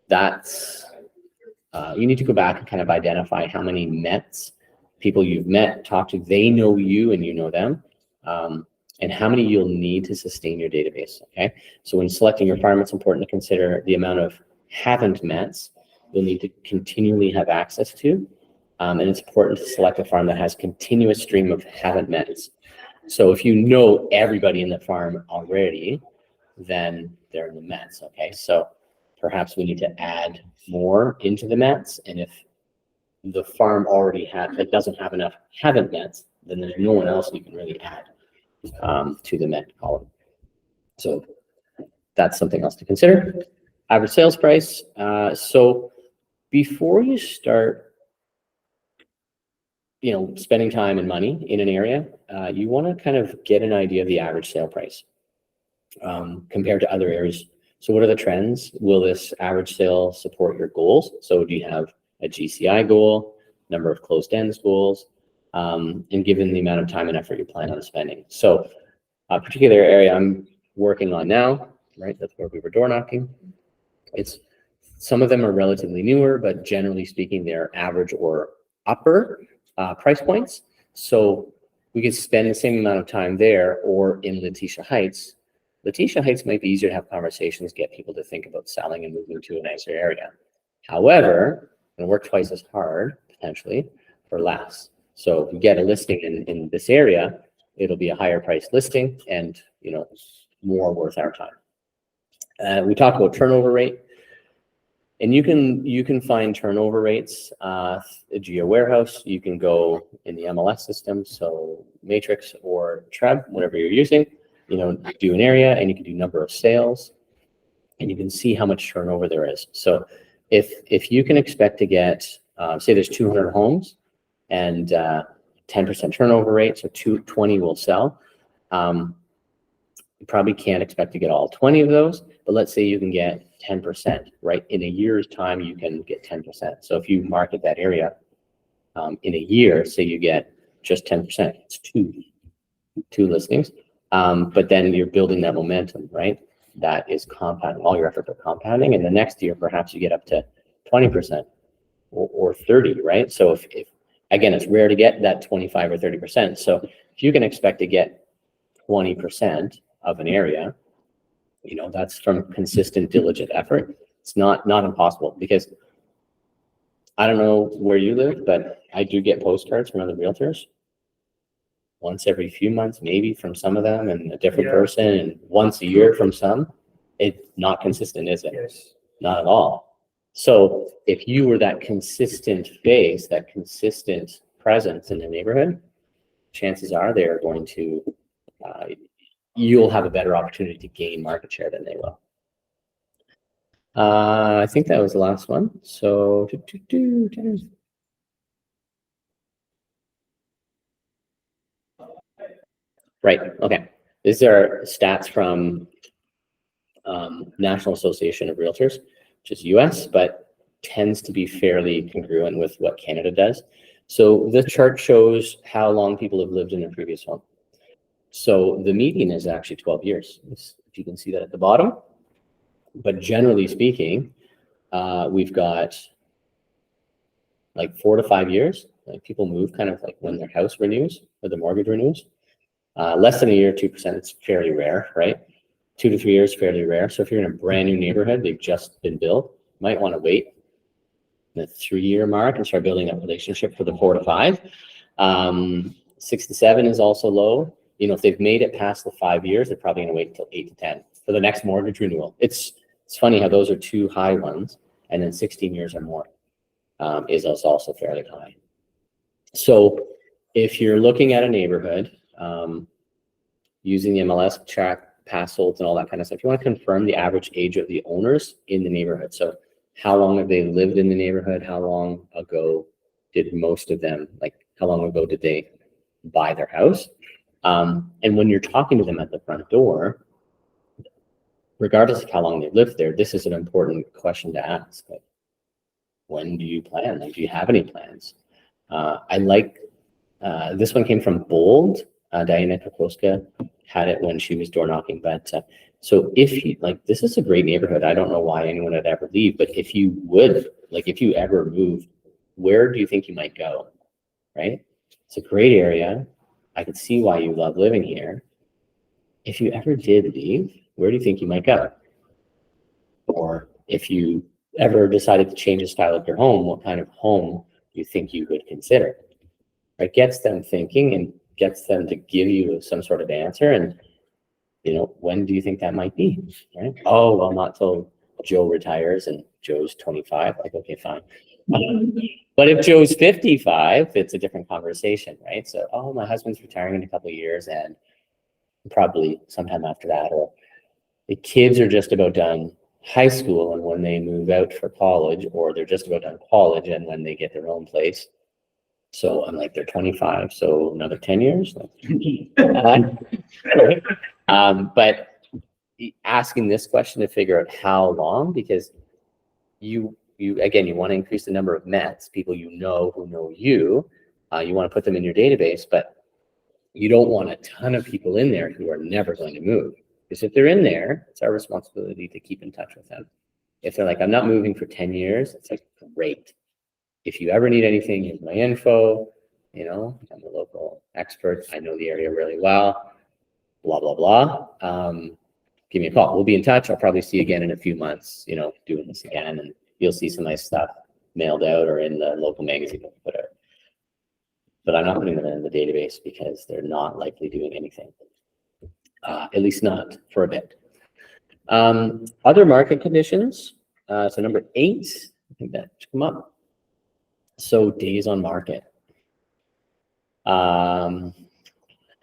that's, you need to go back and kind of identify how many Mets people you've met, talked to, they know you and you know them. and how many you'll need to sustain your database, okay? So when selecting your farm, it's important to consider the amount of haven't mets you'll need to continually have access to. And it's important to select a farm that has continuous stream of haven't mets. So if you know everybody in the farm already, then they're in the mets, okay? So perhaps we need to add more into the mets, and if the farm already it doesn't have enough haven't mets, then there's no one else you can really add to the met column. So that's something else to consider. Average sales price. So before you start, spending time and money in an area, you want to kind of get an idea of the average sale price compared to other areas. So what are the trends? Will this average sale support your goals? So do you have a GCI goal, number of closed ends goals, and given the amount of time and effort you plan on spending? So a particular area I'm working on now, right? That's where we were door knocking. Some of them are relatively newer, but generally speaking, they're average or upper price points. So we could spend the same amount of time there or in Letitia Heights. Letitia Heights might be easier to have conversations, get people to think about selling and moving to a nicer area. However, and work twice as hard potentially for less. So if you get a listing in this area, it'll be a higher price listing and more worth our time. We talked about turnover rate, and you can find turnover rates at Geo Warehouse. You can go in the MLS system, so Matrix or Treb, whatever you're using. Do an area, and you can do number of sales, and you can see how much turnover there is. So if you can expect to get, say there's 200 homes and 10% turnover rate, so 20 will sell. You probably can't expect to get all 20 of those, but let's say you can get 10%, right? In a year's time, you can get 10%. So if you market that area in a year, say you get just 10%, it's two listings. But then you're building that momentum, right? That is compounding, all your efforts are compounding. And the next year, perhaps you get up to 20% or 30, right? So if again, it's rare to get that 25 or 30%. So if you can expect to get 20% of an area, that's from consistent, diligent effort. It's not impossible, because I don't know where you live, but I do get postcards from other realtors once every few months, maybe from some of them, and a different person, and once a year from some. It's not consistent, is it? Yes. Not at all. So if you were that consistent face, that consistent presence in the neighborhood, chances are they're going to, you'll have a better opportunity to gain market share than they will. I think that was the last one. So, right, okay. These are stats from National Association of Realtors, which is US, but tends to be fairly congruent with what Canada does. So the chart shows how long people have lived in a previous home. So the median is actually 12 years, if you can see that at the bottom. But generally speaking, we've got like 4 to 5 years. Like people move kind of like when their house renews or the mortgage renews. Less than a year, 2%, it's fairly rare, right? 2 to 3 years, fairly rare. So if you're in a brand new neighborhood, they've just been built, you might want to wait the 3-year mark and start building that relationship for the 4 to 5. 6 to 7 is also low. If they've made it past the 5 years, they're probably going to wait until 8 to 10 for the next mortgage renewal. It's funny how those are 2 high ones, and then 16 years or more is also fairly high. So if you're looking at a neighborhood, using the MLS, track pass holds and all that kind of stuff, you want to confirm the average age of the owners in the neighborhood. So how long have they lived in the neighborhood? How long ago did most of them, like how long ago did they buy their house? And when you're talking to them at the front door, regardless of how long they've lived there, this is an important question to ask. Like, when do you plan? Like, do you have any plans? I like, this one came from Bold. Diana Kokoska had it when she was door knocking. But so if you, like, this is a great neighborhood. I don't know why anyone would ever leave, but if you would, like, if you ever moved, where do you think you might go? Right? It's a great area. I could see why you love living here. If you ever did leave, where do you think you might go? Or if you ever decided to change the style of your home, what kind of home do you think you would consider? It gets them thinking and gets them to give you some sort of answer. And, when do you think that might be? Right? Oh, well, not till Joe retires and Joe's 25. Like, okay, fine. But if Joe's 55, it's a different conversation, right? So, oh, my husband's retiring in a couple of years and probably sometime after that, or the kids are just about done high school and when they move out for college, or they're just about done college and when they get their own place. So I'm like, they're 25, so another 10 years. But asking this question to figure out how long, because you want to increase the number of Mets, people who know you. You want to put them in your database, but you don't want a ton of people in there who are never going to move. Because if they're in there, it's our responsibility to keep in touch with them. If they're like, I'm not moving for 10 years, it's like, great. If you ever need anything, here's my info. I'm a local expert. I know the area really well. Blah, blah, blah. Give me a call. We'll be in touch. I'll probably see you again in a few months, doing this again. And you'll see some nice stuff mailed out or in the local magazine that we put out. But I'm not putting them in the database because they're not likely doing anything. At least not for a bit. Other market conditions. So number 8, I think that should come up. So days on market. Trying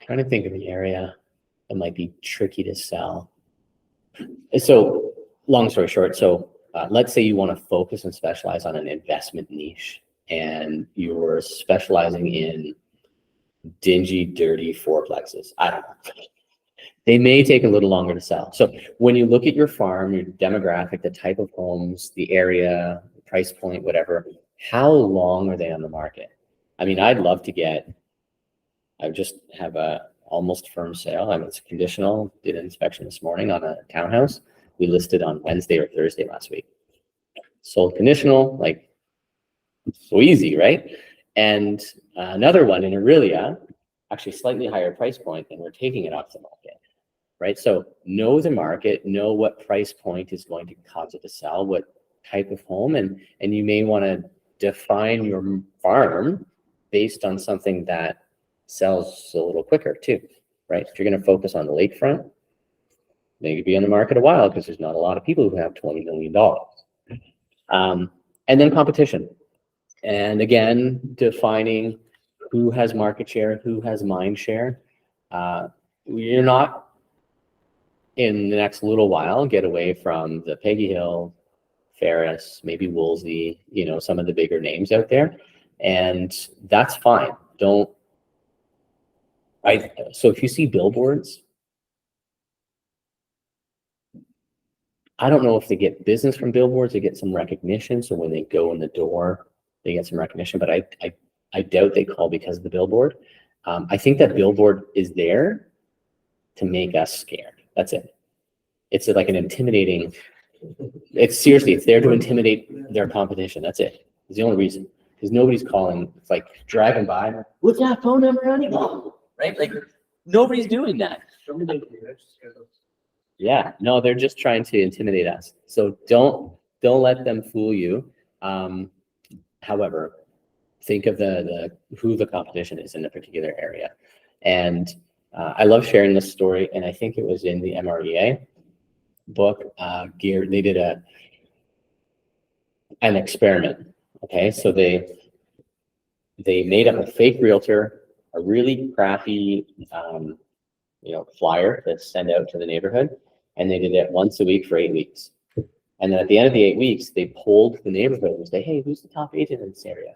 to think of the area that might be tricky to sell. So long story short, let's say you want to focus and specialize on an investment niche, and you're specializing in dingy, dirty fourplexes. I don't know. They may take a little longer to sell. So when you look at your farm, your demographic, the type of homes, the area, the price point, whatever, how long are they on the market? I mean, I'd love to I just have a almost firm sale. I mean, it's conditional, did an inspection this morning on a townhouse. We listed on Wednesday or Thursday last week. Sold conditional, like, so easy, right? And another one in Aurelia, actually slightly higher price point, and we're taking it off the market, right? So know the market, know what price point is going to cause it to sell, what type of home, and you may want to define your farm based on something that sells a little quicker too, right? If you're going to focus on the lakefront, maybe be on the market a while because there's not a lot of people who have $20 million. And then competition. And again, defining who has market share, who has mind share. You're not in the next little while get away from the Peggy Hill, Ferris, maybe Woolsey, some of the bigger names out there. And that's fine. So if you see billboards, I don't know if they get business from billboards, they get some recognition. So when they go in the door, they get some recognition, but I doubt they call because of the billboard. I think that billboard is there to make us scared. That's it. It's like an intimidating, it's there to intimidate their competition. That's it. It's the only reason. Because nobody's calling. It's like driving by, what's that phone number on it? Right? Like nobody's doing that. Yeah, no, they're just trying to intimidate us. So don't let them fool you. However, think of who the competition is in a particular area. And I love sharing this story, and I think it was in the MREA book. They did an experiment. Okay, so they made up a fake realtor, a really crappy flyer to send out to the neighborhood, and they did it once a week for 8 weeks. And then at the end of the 8 weeks, they polled the neighborhood and say, hey, who's the top agent in this area?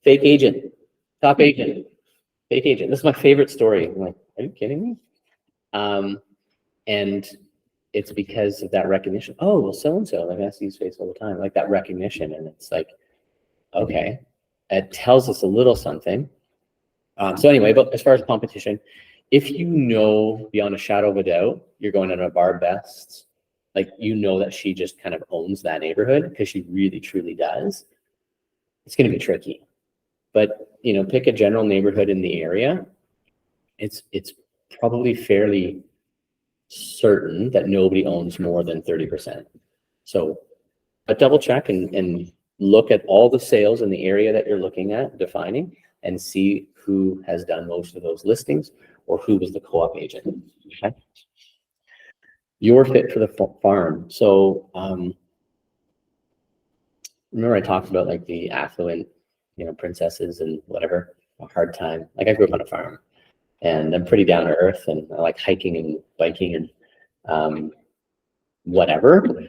Fake agent, top agent, fake agent. This is my favorite story. I'm like, are you kidding me? And it's because of that recognition. Oh, well, so-and-so, like I see his face all the time, like that recognition. And it's like, okay, it tells us a little something. So anyway, but as far as competition, if you know beyond a shadow of a doubt, you're going on a Barb Best, like that she just kind of owns that neighborhood because she really truly does, it's going to be tricky. But pick a general neighborhood in the area it's probably fairly certain that nobody owns more than 30%. So, but double check and look at all the sales in the area that you're looking at defining and see who has done most of those listings or who was the co-op agent. Okay. Your fit for the farm. So, remember I talked about like the affluent, princesses and whatever, a hard time. Like I grew up on a farm and I'm pretty down to earth and I like hiking and biking and whatever.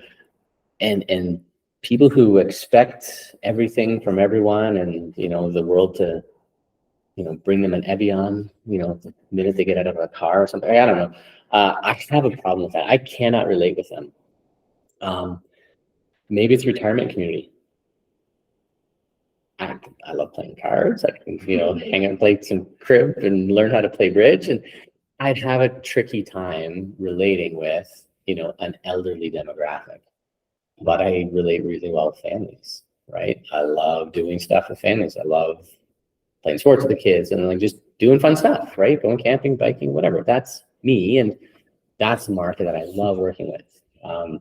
And people who expect everything from everyone and, the world to, bring them an Evian, the minute they get out of a car or something. I don't know. I have a problem with that. I cannot relate with them. Maybe it's retirement community. I love playing cards. I can, hang out and play some crib and learn how to play bridge. And I'd have a tricky time relating with, an elderly demographic. But I relate really well with families, right? I love doing stuff with families. I love playing sports with the kids and like just doing fun stuff, right? Going camping, biking, whatever. That's me. And that's the market that I love working with.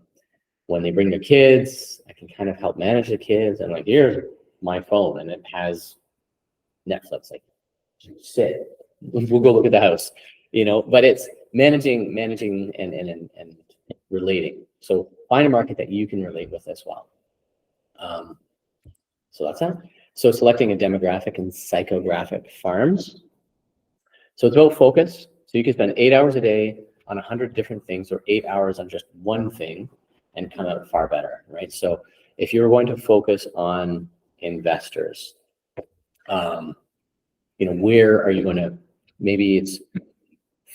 When they bring their kids, I can kind of help manage the kids. And like, here's my phone and it has Netflix, like sit, we'll go look at the house, but it's managing and relating. So find a market that you can relate with as well. So that's that. So selecting a demographic and psychographic farms. So it's about focus. So you can spend 8 hours a day on 100 different things or 8 hours on just one thing and come out far better, right? So if you're going to focus on investors, where are you going to, maybe it's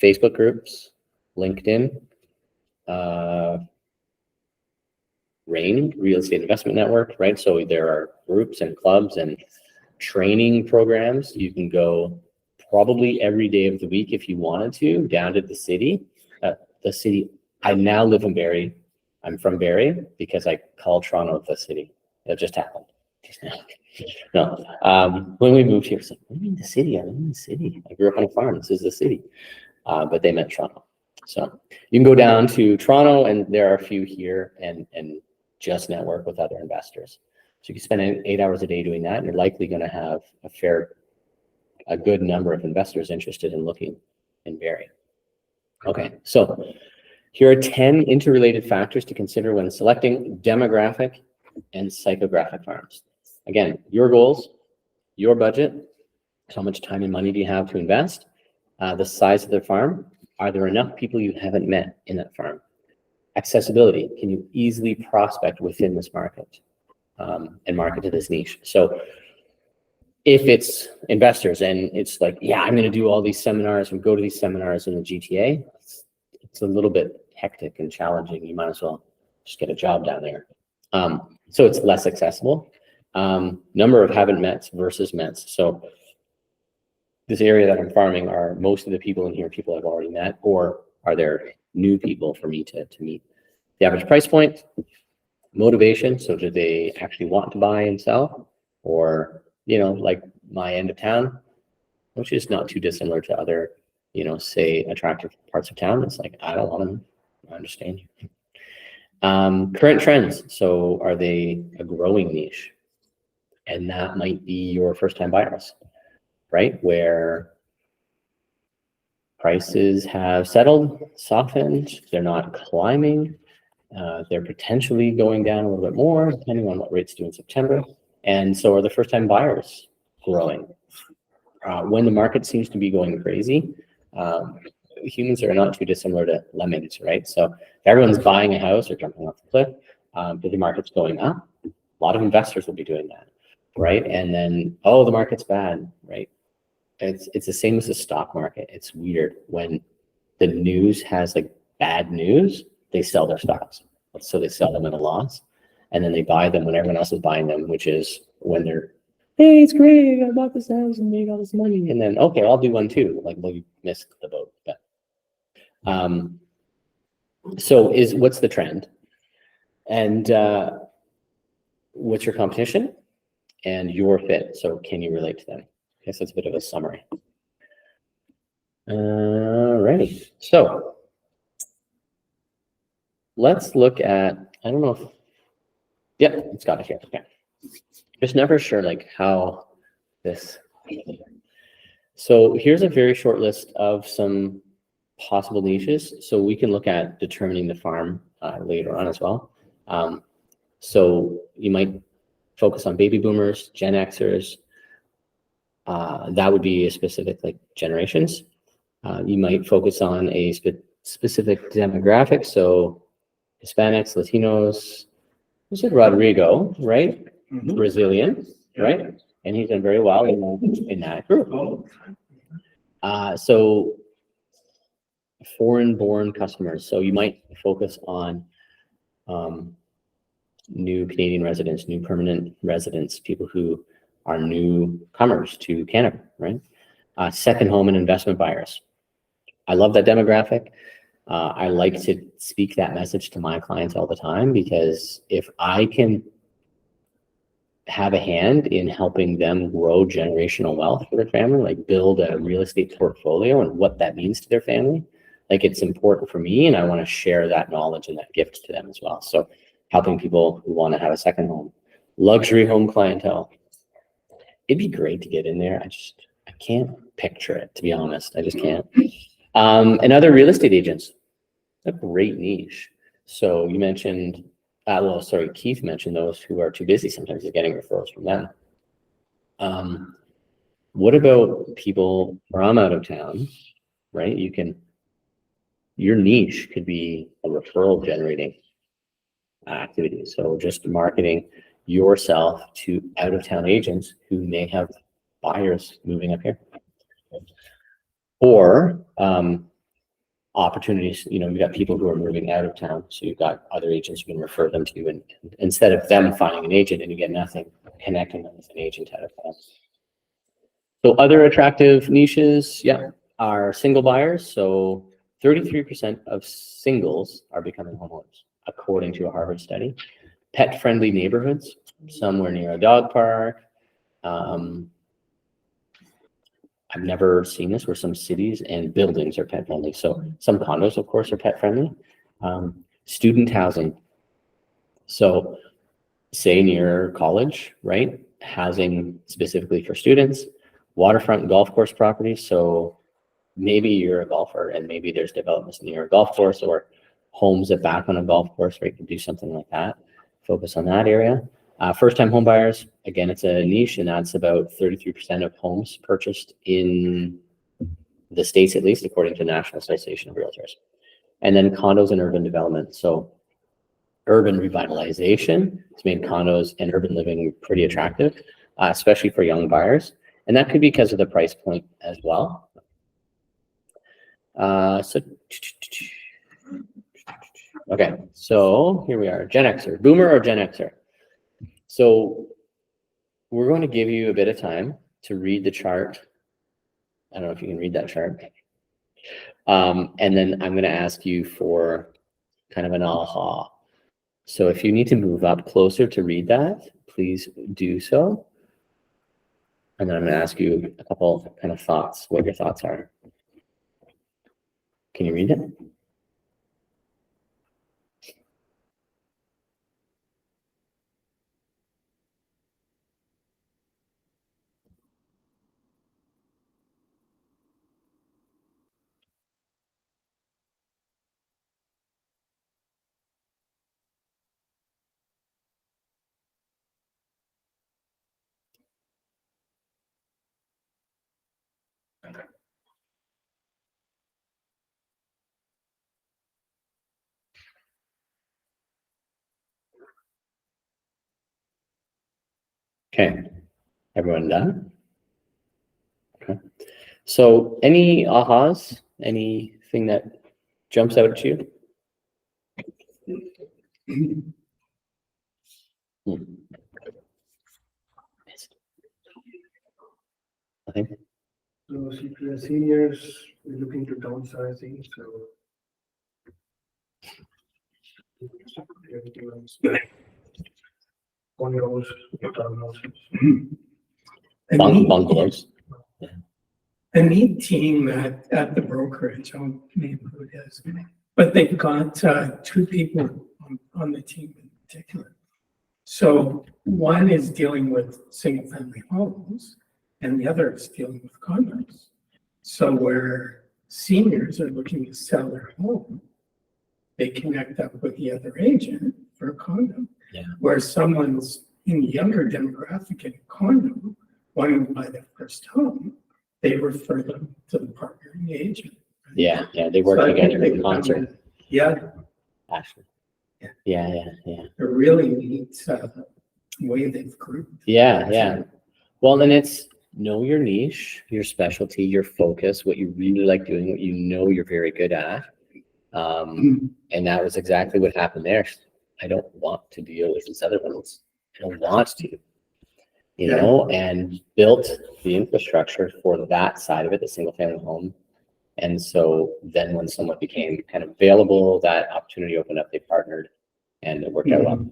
Facebook groups, LinkedIn, RAIN, Real Estate Investment Network, right? So there are groups and clubs and training programs. You can go probably every day of the week if you wanted to, down to the city. I now live in Barrie. I'm from Barrie because I call Toronto the city. It just happened. No, when we moved here, it's like, what do you mean the city? I live in the city. I grew up on a farm. This is the city. But they meant Toronto. So you can go down to Toronto and there are a few here and just network with other investors. So you can spend 8 hours a day doing that and you're likely going to have a good number of investors interested in looking in Barrie. Okay, so here are 10 interrelated factors to consider when selecting demographic and psychographic farms. Again, your goals, your budget, how much time and money do you have to invest, the size of the farm, are there enough people you haven't met in that farm? Accessibility, can you easily prospect within this market and market to this niche? So if it's investors and it's like, yeah, I'm going to do all these seminars and go to these seminars in the GTA, it's a little bit hectic and challenging. You might as well just get a job down there. So it's less accessible. Number of haven't mets versus mets. So this area that I'm farming, are most of the people in here people I've already met, or are there new people for me to meet? The average price point, motivation. So do they actually want to buy and sell? Or, like my end of town, which is not too dissimilar to other, say attractive parts of town. It's like, I don't want them. I understand you. Current trends. So are they a growing niche? And that might be your first time buyers, right? Where prices have settled, softened, they're not climbing. They're potentially going down a little bit more, depending on what rates do in September. And so are the first time buyers growing? When the market seems to be going crazy, humans are not too dissimilar to lemmings, right? So if everyone's buying a house or jumping off the cliff, but the market's going up, a lot of investors will be doing that, right? And then, oh, the market's bad, right? It's the same as the stock market. It's weird when the news has like bad news, they sell their stocks. So they sell them at a loss, and then they buy them when everyone else is buying them, which is when they're, hey, it's great, I bought this house and made all this money, and then, okay, I'll do one too. Like, well, you missed the boat. But so what's the trend? And what's your competition and your fit? So can you relate to them? I guess that's a bit of a summary. Alrighty, so let's look at, I don't know if, yep, it's got it here, okay. Just never sure like how this, so here's a very short list of some possible niches. So we can look at determining the farm later on as well. So you might focus on baby boomers, Gen Xers. That would be a specific like generations. You might focus on a specific demographic. So Hispanics, Latinos. You said Rodrigo, right? Brazilian, right? And he's done very well in that group. So foreign-born customers. So you might focus on new Canadian residents, new permanent residents, people who are newcomers to Canada, right? Second home and investment buyers. I love that demographic. I like to speak that message to my clients all the time, because if I can have a hand in helping them grow generational wealth for their family, like build a real estate portfolio and what that means to their family, like it's important for me, and I want to share that knowledge and that gift to them as well. So helping people who want to have a second home, luxury home clientele. It'd be great to get in there. I can't picture it, to be honest. I just can't. And other real estate agents, a great niche. So you mentioned, Keith mentioned those who are too busy sometimes of getting referrals from them. What about people from out of town, right? Your niche could be a referral generating activity. So just marketing yourself to out of town agents who may have buyers moving up here. Or opportunities, you've got people who are moving out of town, so you've got other agents who can refer them to you, and instead of them finding an agent and you get nothing, connecting them with an agent out of town. So other attractive niches, are single buyers. So 33% of singles are becoming homeowners, according to a Harvard study. Pet-friendly neighborhoods, somewhere near a dog park. I've never seen this where some cities and buildings are pet friendly. So some condos, of course, are pet friendly. Student housing. So say near college, right? Housing specifically for students, waterfront golf course properties. So maybe you're a golfer and maybe there's developments near a golf course or homes that back on a golf course, where you can do something like that. Focus on that area. First-time home buyers, again, it's a niche, and that's about 33% of homes purchased in the States, at least, according to the National Association of Realtors. And then condos and urban development. So urban revitalization has made condos and urban living pretty attractive, especially for young buyers. And that could be because of the price point as well. Okay, so here we are, Gen Xer, boomer or Gen Xer. So we're going to give you a bit of time to read the chart. I don't know if you can read that chart. And then I'm going to ask you for kind of an aha. So if you need to move up closer to read that, please do so. And then I'm going to ask you a couple kind of thoughts, what your thoughts are. Can you read it? Okay, everyone done? Okay. So any ahas, anything that jumps out at you? Okay. So if you're seniors, we're looking to downsizing, so. Condos, townhouses. A niche- Bungalows. a neat team at the brokerage. I won't name who it is, but they've got two people on the team in particular. So one is dealing with single family homes and the other is dealing with condos. So where seniors are looking to sell their home, they connect up with the other agent for a condo. Yeah. Where someone's in the younger demographic in a condo wanting to buy their first home, they refer them to the partner and the agent. Yeah, they work So I think together they've in done concert, that. Yeah, actually. Yeah. Yeah. a really neat way they've grouped. Yeah. Well, then it's know your niche, your specialty, your focus, what you really like doing, what you know you're very good at. And that was exactly what happened there. I don't want to deal with these other ones. I don't want to, and built the infrastructure for that side of it, the single family home. And so then when someone became kind of available, that opportunity opened up, they partnered and it worked out well.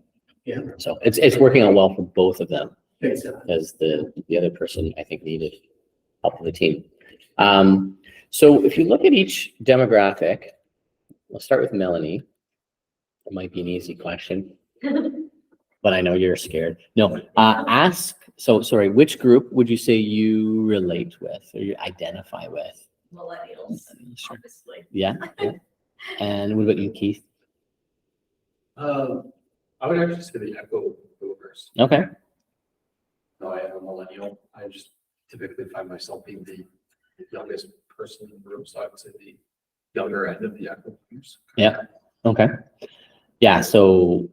Yeah. So it's working out well for both of them. Exactly. Because the other person, I think, needed help with the team. So if you look at each demographic, we'll start with Melanie. It might be an easy question, but I know you're scared. No, sorry, which group would you say you relate with or you identify with? Millennials, Sure. obviously. Yeah. And what about you, Keith? I would actually say the Echo boomers. Okay. No, I am a millennial. I just typically find myself being the youngest person in the room, so I would say the younger end of the Echo boomers. Yeah. Okay. Yeah. So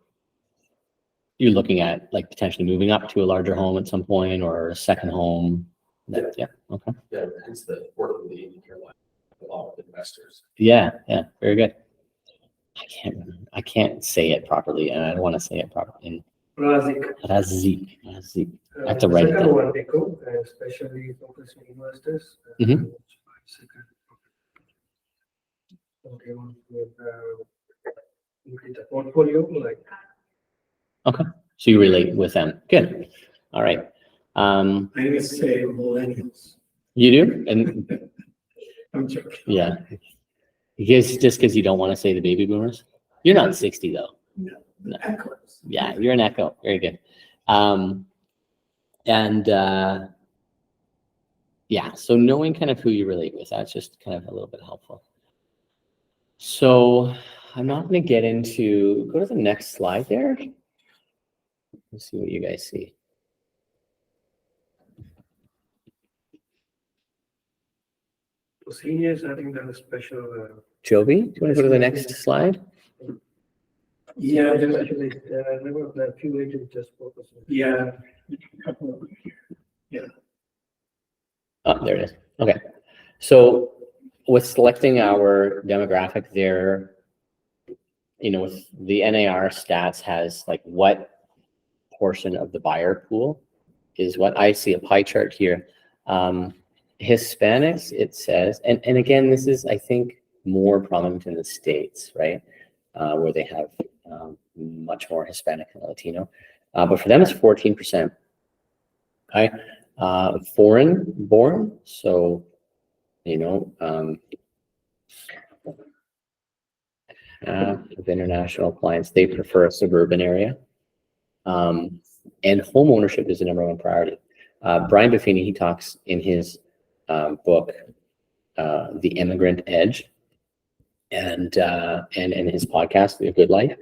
you're looking at like potentially moving up to a larger home at some point or a second home. Yeah. Okay. Yeah, hence the affordability in here, like a lot of investors. Yeah. Very good. I can't say it properly, and I don't want to say it properly. Razik. Razik. I have to The write it second down. one, Echo, especially focusing investors. Mhm. Okay, one with increase the portfolio, like So you relate with them. Good. All right. I'm gonna say millennials. You do? And I'm joking. yeah. Just because you don't want to say the baby boomers? You're not 60 though. No. No. Echoes. Yeah, you're an echo. Very good. Yeah, so knowing kind of who you relate with, that's just kind of a little bit helpful. So I'm not going to get into, go to the next slide there. Let's see what you guys see. for seniors, I think there's a special. Joby, do you want to go to the next slide? Yeah, there's Actually, there were a few agents just focusing. yeah, a couple of them here. Oh, there it is. Okay. So with selecting our demographic there, with the NAR stats has like what portion of the buyer pool is what I see a pie chart here. Hispanics, it says, and again, this is, I think, more prominent in the States, right? Where they have much more Hispanic and Latino. But for them, it's 14%. Okay. Foreign born, so, of international clients, they prefer a suburban area. And home ownership is the number one priority. Brian Buffini, he talks in his book, The Immigrant Edge, and his podcast, The Good Life.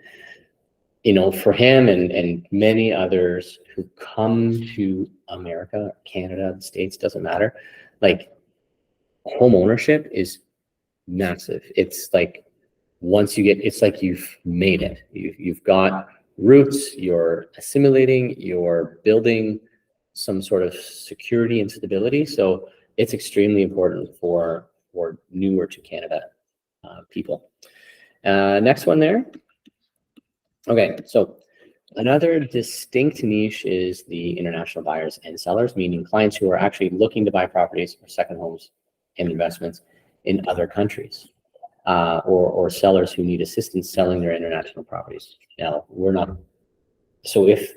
For him and many others who come to America, Canada, the States, doesn't matter, like home ownership is massive. It's like once you get, it's like you've made it. You've got roots, you're assimilating, you're building some sort of security and stability. So it's extremely important for newer to Canada people. Next one there. Okay, so another distinct niche is the international buyers and sellers, meaning clients who are actually looking to buy properties or second homes and investments in other countries, or sellers who need assistance selling their international properties. Now, we're not. So if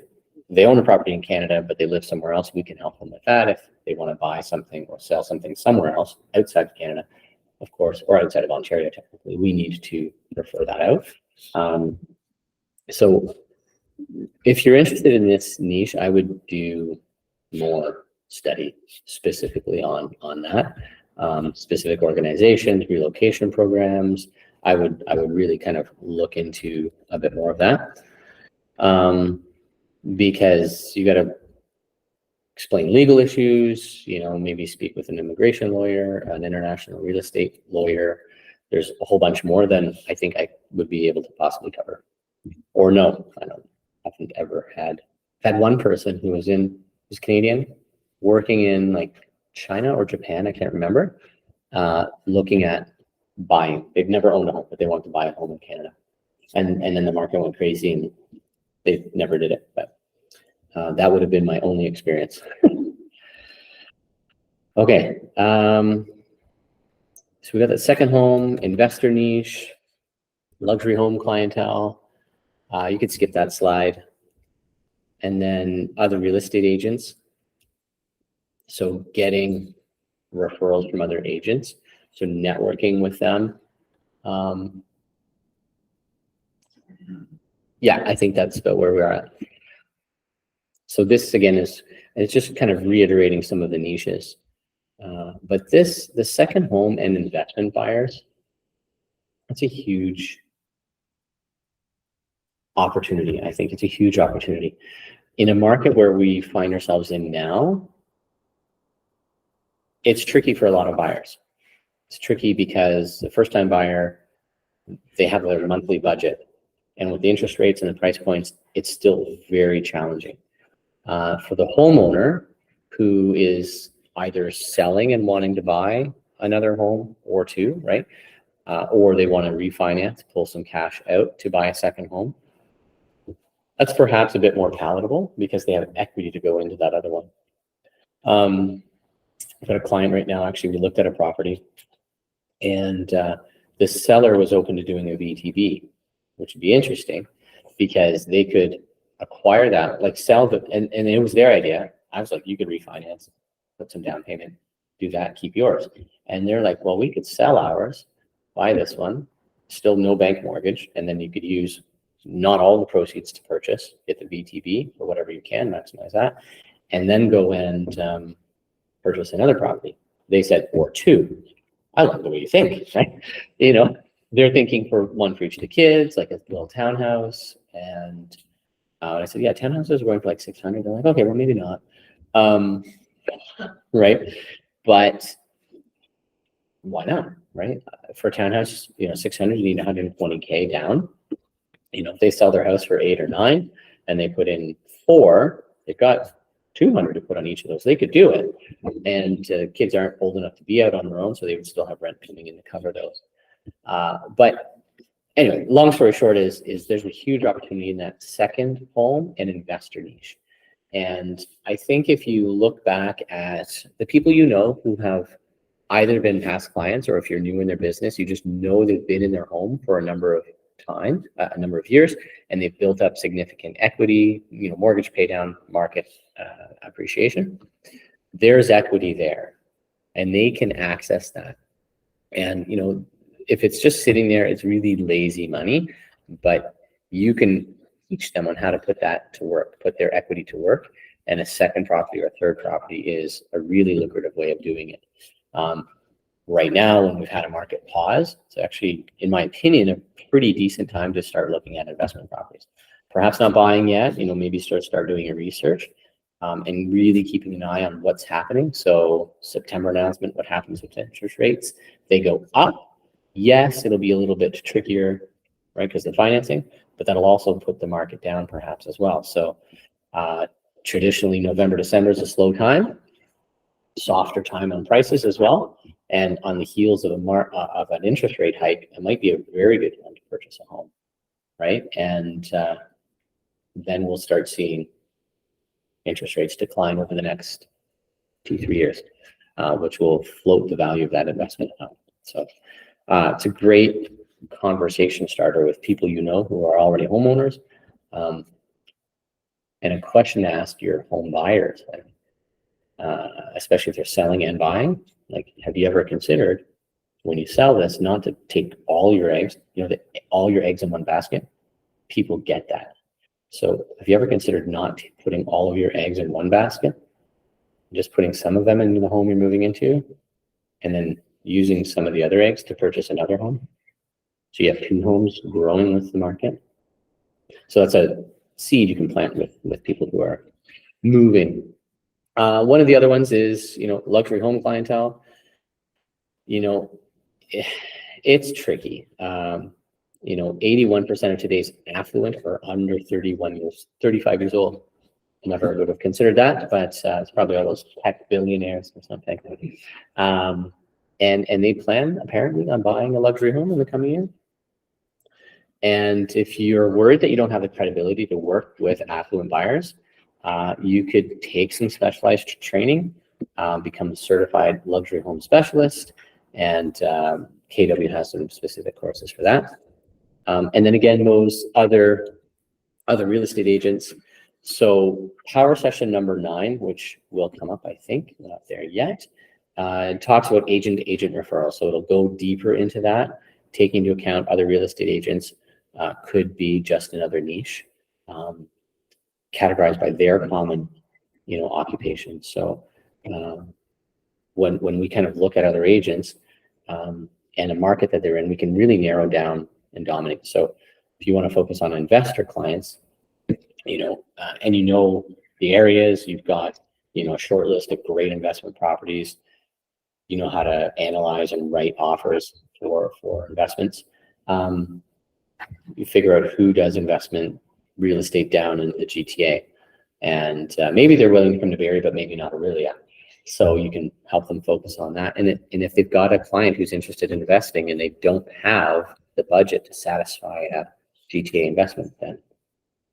they own a property in Canada, but they live somewhere else, we can help them with that. If they want to buy something or sell something somewhere else outside of Canada, of course, or outside of Ontario, technically, we need to refer that out. So if you're interested in this niche, I would do more study specifically on that. Specific organizations, relocation programs. I would really kind of look into a bit more of that. Because you got to explain legal issues, maybe speak with an immigration lawyer, an international real estate lawyer. There's a whole bunch more than I think I would be able to possibly cover. Or no, I haven't ever had one person who was Canadian, working in like China or Japan, I can't remember, looking at buying. They've never owned a home, but they want to buy a home in Canada. And then the market went crazy and they never did it. But that would have been my only experience. Okay. So we got the second home, investor niche, luxury home clientele. You could skip that slide. And then other real estate agents. So getting referrals from other agents. So networking with them. Yeah, I think that's about where we are at. So this again it's just kind of reiterating some of the niches. But the second home and investment buyers, that's a huge opportunity. I think it's a huge opportunity. In a market where we find ourselves in now, it's tricky for a lot of buyers. It's tricky because the first-time buyer, they have their monthly budget. And with the interest rates and the price points, it's still very challenging. For the homeowner who is either selling and wanting to buy another home or two, right? Or they want to refinance, pull some cash out to buy a second home. That's perhaps a bit more palatable because they have equity to go into that other one. I've got a client right now, actually, we looked at a property and the seller was open to doing a VTB, which would be interesting because they could acquire that, like sell the, and it was their idea. I was like, you could refinance, put some down payment, do that, keep yours. And they're like, well, we could sell ours, buy this one, still no bank mortgage, and then you could use not all the proceeds to purchase, get the VTB or whatever you can, maximize that, and then go and purchase another property. They said, or two. I love the way you think, right? They're thinking for one for each of the kids, like a little townhouse. And I said, yeah, townhouses are going for like 600. They're like, okay, well, maybe not. Right. But why not, right? For a townhouse, 600, you need 120K down. If they sell their house for 8 or 9 and they put in 4, they've got 200 to put on each of those. They could do it. And kids aren't old enough to be out on their own, so they would still have rent coming in to cover those. But anyway, long story short is there's a huge opportunity in that second home and investor niche. And I think if you look back at the people who have either been past clients, or if you're new in their business, you just know they've been in their home for a number of years, and they've built up significant equity, mortgage pay down, market appreciation. There's equity there and they can access that. And, if it's just sitting there, it's really lazy money, but you can teach them on how to put that to work, put their equity to work. And a second property or a third property is a really lucrative way of doing it. Right now, when we've had a market pause, it's actually, in my opinion, a pretty decent time to start looking at investment properties. Perhaps not buying yet, maybe start doing your research and really keeping an eye on what's happening. So September announcement, what happens with interest rates? They go up. Yes, it'll be a little bit trickier, right, because of the financing, but that'll also put the market down perhaps as well. So traditionally, November, December is a slow time, softer time on prices as well. And on the heels of an interest rate hike, it might be a very good time to purchase a home, right? And then we'll start seeing interest rates decline over the next 2-3 years, which will float the value of that investment up. So it's a great conversation starter with people who are already homeowners. And a question to ask your home buyers, especially if they're selling and buying, like, have you ever considered when you sell this, not to take all your eggs, all your eggs in one basket? People get that. So have you ever considered not putting all of your eggs in one basket, just putting some of them into the home you're moving into, and then using some of the other eggs to purchase another home? So you have two homes growing with the market. So that's a seed you can plant with people who are moving. One of the other ones is, luxury home clientele. It's tricky. 81% of today's affluent are under 35 years old. Never would have considered that, but it's probably all those tech billionaires or something. And they plan apparently on buying a luxury home in the coming year. And if you're worried that you don't have the credibility to work with affluent buyers, you could take some specialized training, become a certified luxury home specialist, and KW has some specific courses for that. And then again, those other real estate agents. So power session number 9, which will come up, I think, not there yet, talks about agent-to-agent referral. So it'll go deeper into that, taking into account other real estate agents. Could be just another niche, categorized by their common, occupation. So when we kind of look at other agents and a market that they're in, we can really narrow down and dominate. So if you want to focus on investor clients, and the areas, you've got, a short list of great investment properties, you know how to analyze and write offers for investments. You figure out who does investment real estate down in the GTA, and maybe they're willing to come to Barrie, but maybe not Aurelia. So you can help them focus on that. And if they've got a client who's interested in investing and they don't have the budget to satisfy a GTA investment, then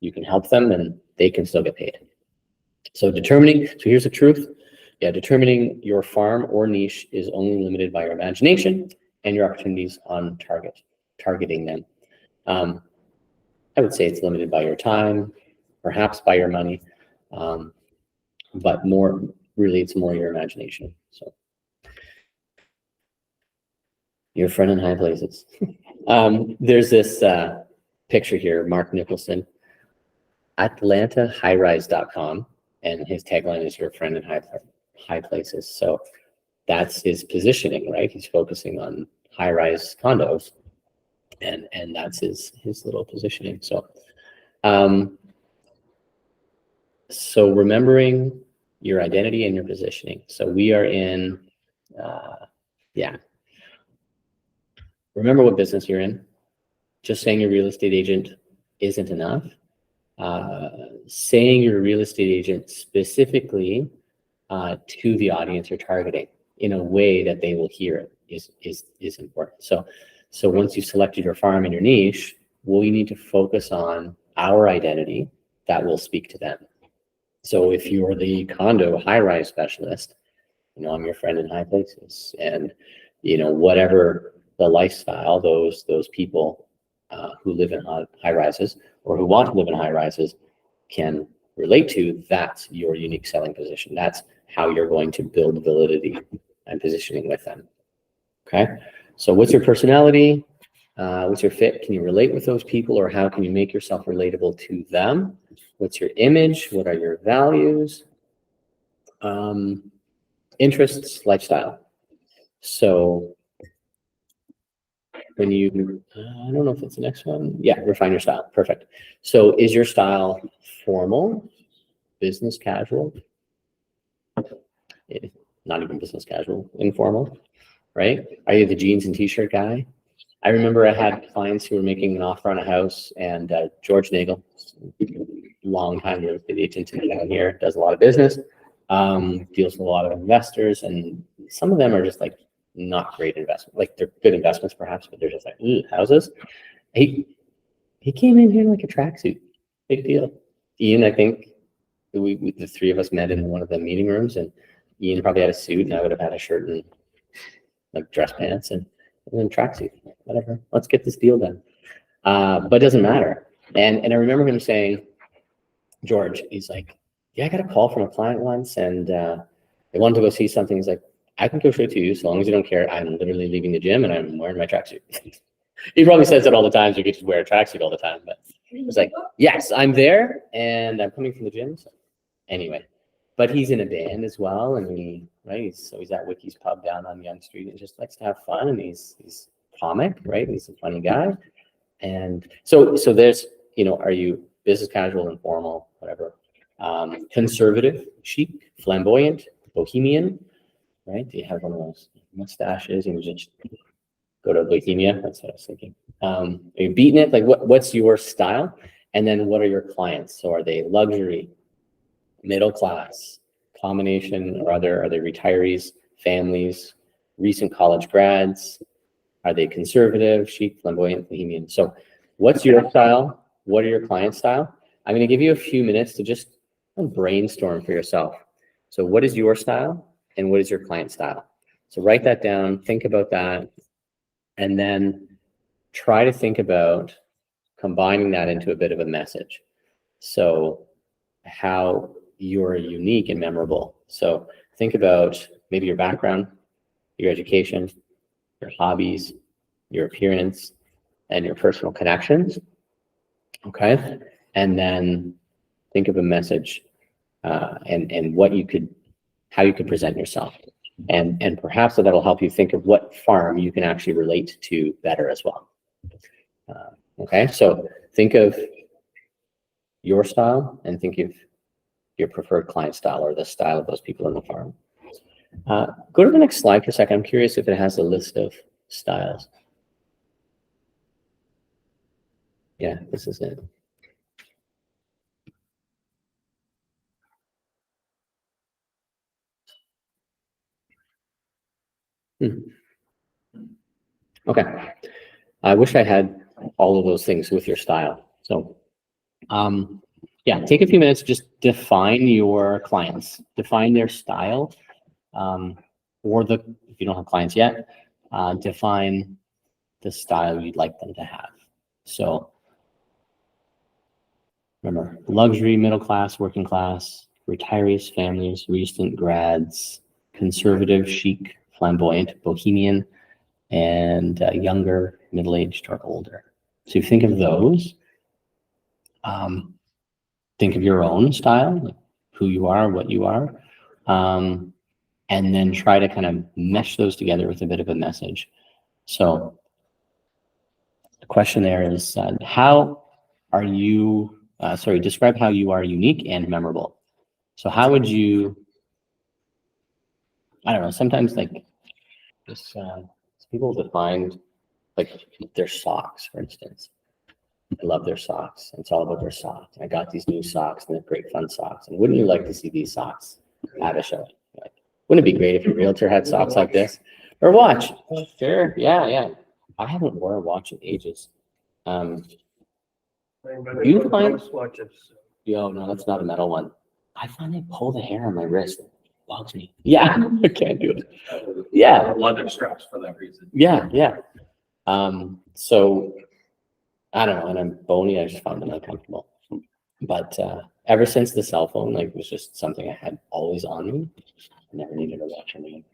you can help them and they can still get paid. So here's the truth. Yeah, determining your farm or niche is only limited by your imagination and your opportunities on targeting them. I would say it's limited by your time, perhaps by your money, but it's more your imagination. So your friend in high places. There's this picture here, Mark Nicholson, AtlantaHighRise.com, and his tagline is your friend in high places. So that's his positioning, right? He's focusing on high-rise condos, and that's his little positioning. So so remembering your identity and your positioning. So we are in remember what business you're in. Just saying you're a real estate agent isn't enough. Saying you're a real estate agent specifically to the audience you're targeting in a way that they will hear it is important. So once you've selected your farm and your niche, we need to focus on our identity that will speak to them. So if you're the condo high-rise specialist, I'm your friend in high places, and whatever the lifestyle those people who live in high rises or who want to live in high rises can relate to, that's your unique selling position. That's how you're going to build validity and positioning with them. Okay. So what's your personality? What's your fit? Can you relate with those people, or how can you make yourself relatable to them? What's your image? What are your values? Interests, lifestyle. So when you, I don't know if it's the next one. Yeah, refine your style. Perfect. So is your style formal, business casual? Not even business casual, informal, right? Are you the jeans and t-shirt guy? I remember I had clients who were making an offer on a house, and George Nagel, long time real estate agent down here, does a lot of business, deals with a lot of investors, and some of them are just like not great investments. Like they're good investments perhaps, but they're just like, ooh, houses. He came in here like a tracksuit. Big deal. Ian, I think we the three of us met in one of the meeting rooms, and Ian probably had a suit, and I would have had a shirt and like dress pants and then tracksuit. Whatever. Let's get this deal done. But it doesn't matter. And I remember him saying, George, he's like, yeah, I got a call from a client once and they wanted to go see something. He's like, I can go straight to you so long as you don't care. I'm literally leaving the gym and I'm wearing my tracksuit. He probably says it all the time, so you could just wear a tracksuit all the time. But it's like, yes, I'm there and I'm coming from the gym. So anyway, but he's in a band as well, and he's at Wiki's Pub down on Yonge Street and just likes to have fun. And he's comic, right? He's a funny guy. And so there's, are you business casual, informal, whatever, conservative, chic, flamboyant, bohemian, right? Do you have one of those mustaches and you just go to Bohemia? That's what I was thinking. Are you beating it? Like what's your style? And then what are your clients? So are they luxury, middle class, combination, or are they retirees, families, recent college grads? Are they conservative, chic, flamboyant, bohemian? So what's your style? What are your clients' style? I'm going to give you a few minutes to just brainstorm for yourself. So what is your style and what is your client style? So write that down, think about that, and then try to think about combining that into a bit of a message. So how you're unique and memorable. So think about maybe your background, your education, your hobbies, your appearance, and your personal connections. Okay. And then think of a message and how you could present yourself. And perhaps that'll help you think of what farm you can actually relate to better as well. Okay. So think of your style and think of your preferred client style or the style of those people in the farm. Go to the next slide for a second. I'm curious if it has a list of styles. Yeah, this is it. Okay. I wish I had all of those things with your style. So, yeah, take a few minutes, just define your clients, define their style, if you don't have clients yet, define the style you'd like them to have. So remember, luxury, middle class, working class, retirees, families, recent grads, conservative, chic, flamboyant, bohemian, and younger, middle-aged, or older. So you think of those. Think of your own style, like who you are, what you are, and then try to kind of mesh those together with a bit of a message. So the question there is, how are you, describe how you are unique and memorable. So how would you, I don't know, sometimes like this, people define like their socks, for instance. I love their socks. It's all about their socks. I got these new socks and they're great fun socks. And wouldn't you like to see these socks at a show? Like, wouldn't it be great if your realtor had socks like this? Or watch. Sure. Yeah. I haven't worn a watch in ages. You find watches. Yo, no, that's not a metal one. I find they pull the hair on my wrist. It bugs me. Yeah, I can't do it. Yeah. Leather straps for that reason. Yeah. So I don't know, and I'm bony, I just found them uncomfortable. But ever since the cell phone, like, it was just something I had always on me. I never needed a watch again.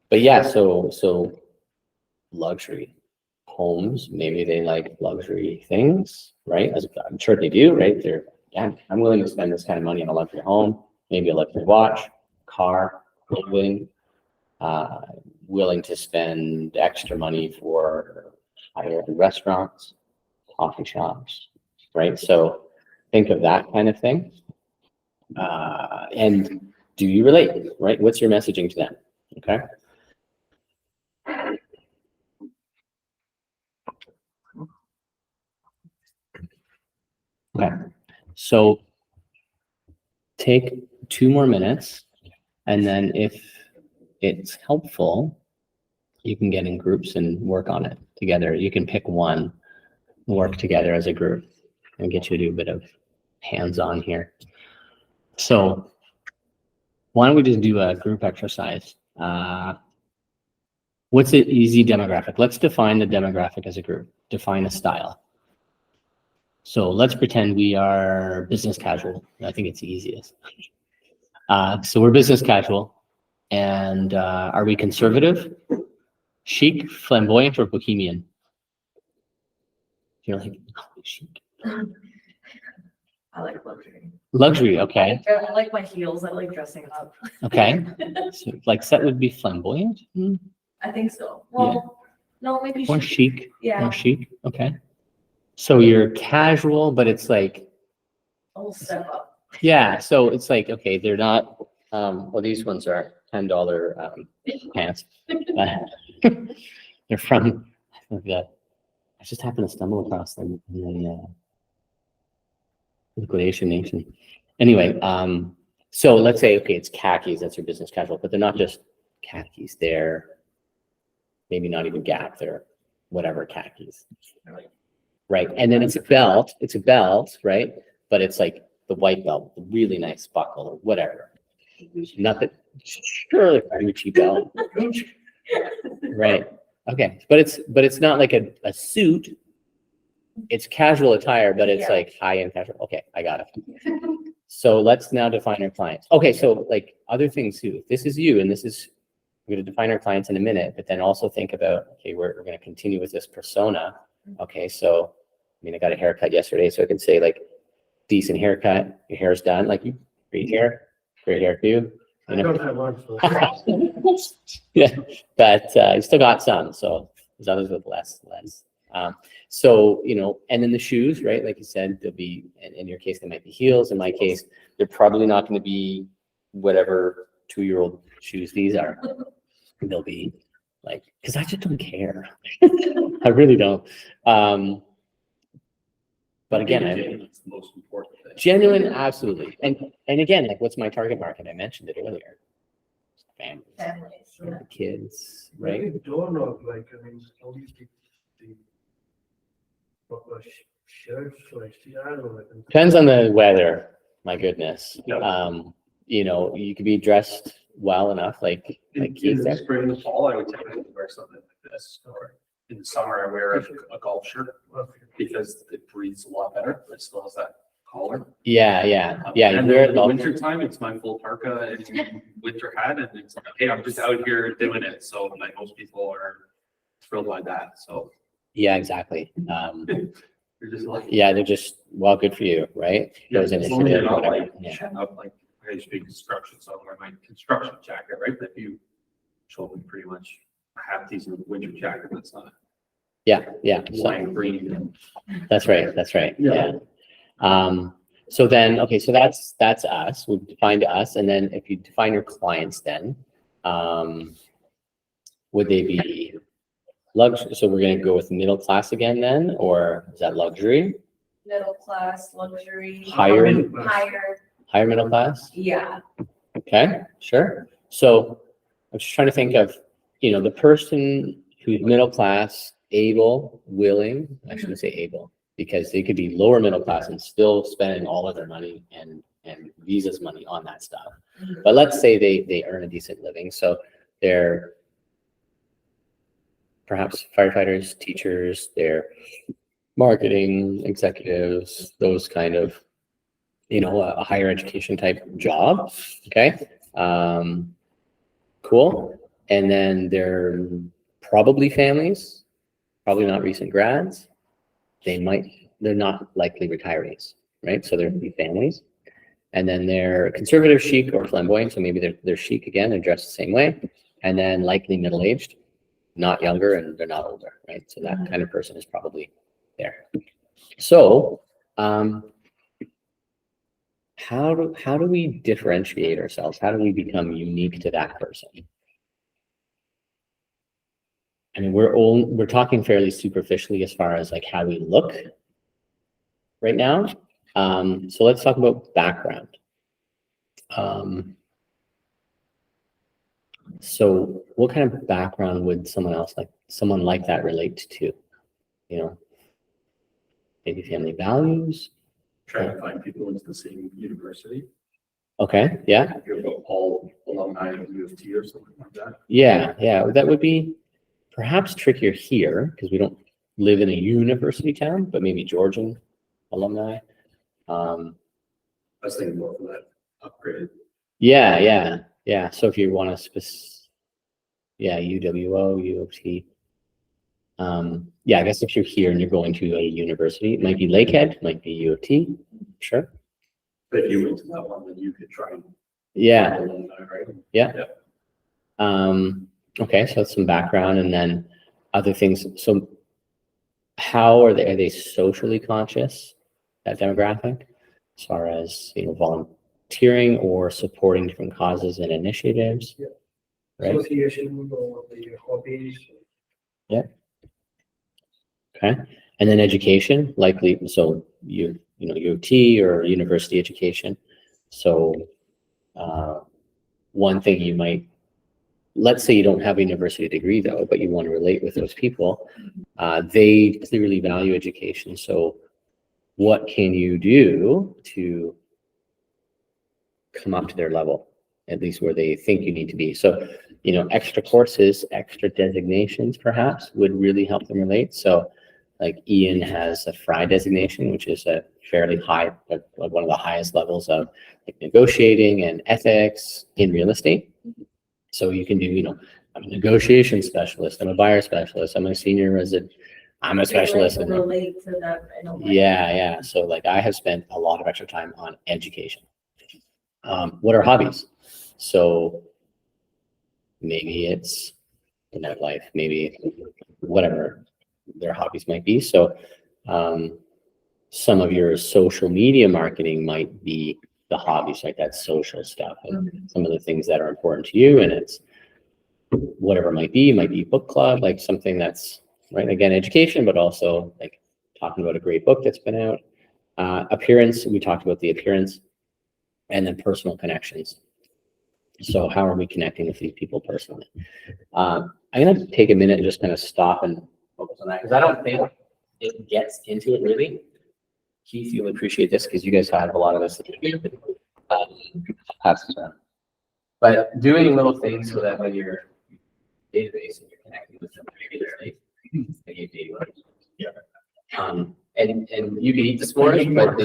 But yeah, so luxury homes, maybe they like luxury things, right? As I'm sure they do, right? I'm willing to spend this kind of money on a luxury home, maybe a luxury watch, car, clothing, willing to spend extra money for higher-end restaurants, coffee shops, right? So think of that kind of thing. And do you relate, right? What's your messaging to them? Okay. Okay. So take 2 more minutes, and then if it's helpful, you can get in groups and work on it together. You can pick one, work together as a group, and get you to do a bit of hands-on here. So why don't we just do a group exercise? What's an easy demographic? Let's define the demographic as a group. Define a style. So let's pretend we are business casual. I think it's the easiest. So we're business casual, and are we conservative, chic, flamboyant, or bohemian? You're like, oh, chic. I like luxury. Luxury, okay, I like my heels. I like dressing up. okay. So like that would be flamboyant. I think so. Well, no, maybe Or chic. chic, Yeah, more chic, okay. So you're casual, but it's like, a little step up. yeah, so it's like, okay, they're not, well, these ones are $10 pants. They're from, I just happened to stumble across them in the Liquidation Nation. Anyway, so let's say, okay, it's khakis, that's your business casual, but they're not just khakis, they're maybe not even Gap, they're whatever khakis. Right, and then it's a belt, right? But it's like the white belt, the really nice buckle or whatever. Nothing, surely Gucci belt. Right, okay, but it's not like a suit. It's casual attire, but it's Yeah. like high-end casual. Okay, I got it. So let's now define our clients. Okay, so like other things too. If this is you, and this is, we're going to define our clients in a minute, but then also think about, okay, we're going to continue with this persona. Okay, so I mean, I got a haircut yesterday, so I can say like, decent haircut, your hair's done, like you, great hair for you. I You know? don't have one, so. Yeah, but you still got some, so there's others with less. So, you know, and then the shoes, right? Like you said, they'll be, in your case, they might be heels. In my case, they're probably not going to be whatever 2-year-old shoes these are. They'll be like, because I just don't care. I really don't. But again, It's the most important thing. genuine, absolutely. And again, like, what's my target market? I mentioned it earlier. Families, Families. Yeah. kids, Right, right? doorknob, like, I mean, all these the proper shirts, like, I don't know. Like, Depends on the weather. My goodness. Yeah. You know, you could be dressed well enough, like In Keith the said. spring and fall, I would typically wear something like this, or in the summer, I wear a golf shirt because it breathes a lot better, but it still has that collar. Yeah. You And wear then it in the all. winter time, it's my full parka and winter hat, and it's like, hey, I'm just out here doing it, so like most people are thrilled by that, so. Yeah, exactly. You're just like. Yeah, they're just, well, good for you, right? Yeah, Those as long as you're initiatives, not whatever. like, Yeah. shutting up, like, I used to be construction, so I wear my construction jacket, right? But if you show me pretty much a half decent winter jacket, that's not Yeah. So lime green. that's right. Yeah. Yeah. So then, okay, so that's us. We've defined us, and then if you define your clients, then would they be luxury? So we're going to go with middle class again, then, or is that luxury? Middle class, luxury. Higher middle class? Yeah. Okay, sure. So I'm just trying to think of, you know, the person who's middle class, able, willing. I shouldn't say able, because they could be lower middle class and still spending all of their money and Visa's money on that stuff. But let's say they earn a decent living, so they're perhaps firefighters, teachers, they're marketing executives, those kind of, you know, a higher education type job. Okay. Cool. And then they're probably families, probably not recent grads. They're not likely retirees, right? So there'd be families. And then they're conservative, chic, or flamboyant. So maybe they're chic again and dressed the same way. And then likely middle-aged, not younger, and they're not older, right? So that kind of person is probably there. So how do we differentiate ourselves? How do we become unique to that person? I mean, we're talking fairly superficially as far as like how we look right now. So let's talk about background. So what kind of background would someone like that relate to? You know, maybe family values. Trying to find people into the same university. Okay, yeah. If you're all alumni of U of T or something like that. Yeah. That would be perhaps trickier here because we don't live in a university town, but maybe Georgian alumni. I was thinking more for that upgrade. Yeah. So if you want to UWO, U of T. I guess if you're here and you're going to a university, it might be Lakehead, might be U of T, sure. But if you went to that one, then you could try and. Yeah. Right? Yeah. Okay, so that's some background, and then other things. So how are they socially conscious, that demographic, as far as, volunteering or supporting different causes and initiatives? Yeah. Right. Association or the hobbies. Okay. And then education, likely, so U of T or university education. So one thing you might, let's say you don't have a university degree though, but you want to relate with those people, they clearly value education. So what can you do to come up to their level, at least where they think you need to be? So, extra courses, extra designations perhaps would really help them relate. So like Ian has a FRI designation, which is a fairly high, like one of the highest levels of negotiating and ethics in real estate. So you can do, I'm a negotiation specialist, I'm a buyer specialist, I'm a senior resident, I'm a specialist. Like, relate to them in a way. Yeah. So like I have spent a lot of extra time on education. What are hobbies? So maybe it's the nightlife, maybe whatever their hobbies might be. So some of your social media marketing might be the hobbies, like that social stuff, and some of the things that are important to you. And it's whatever it might be book club, like something that's right, again, education, but also like talking about a great book that's been out. Appearance, we talked about the appearance, and then personal connections. So how are we connecting with these people personally? I'm going to take a minute and just kind of stop and focus on that, because I don't think it gets into it really. Keith, you'll appreciate this because you guys have a lot of this. But doing little things so that when you're database and you're connecting with them regularly, and you can eat this morning, but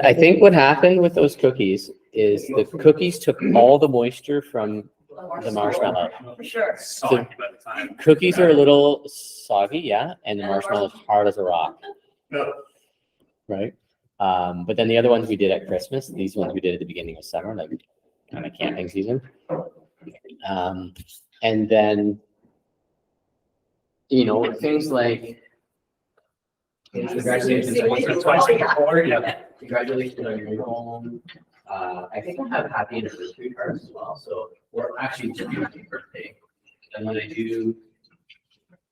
I think what happened with those cookies is the cookies took all the moisture from the marshmallow. For sure. Soggy by the time. Cookies are a little soggy, yeah, and the marshmallow is hard as a rock, right? But then the other ones we did at Christmas, these ones we did at the beginning of summer, like kind of camping season. And then, things like congratulations on your 2024, congratulations on your new home. I think I have happy anniversary cards as well. So we're actually doing happy birthday. And when I do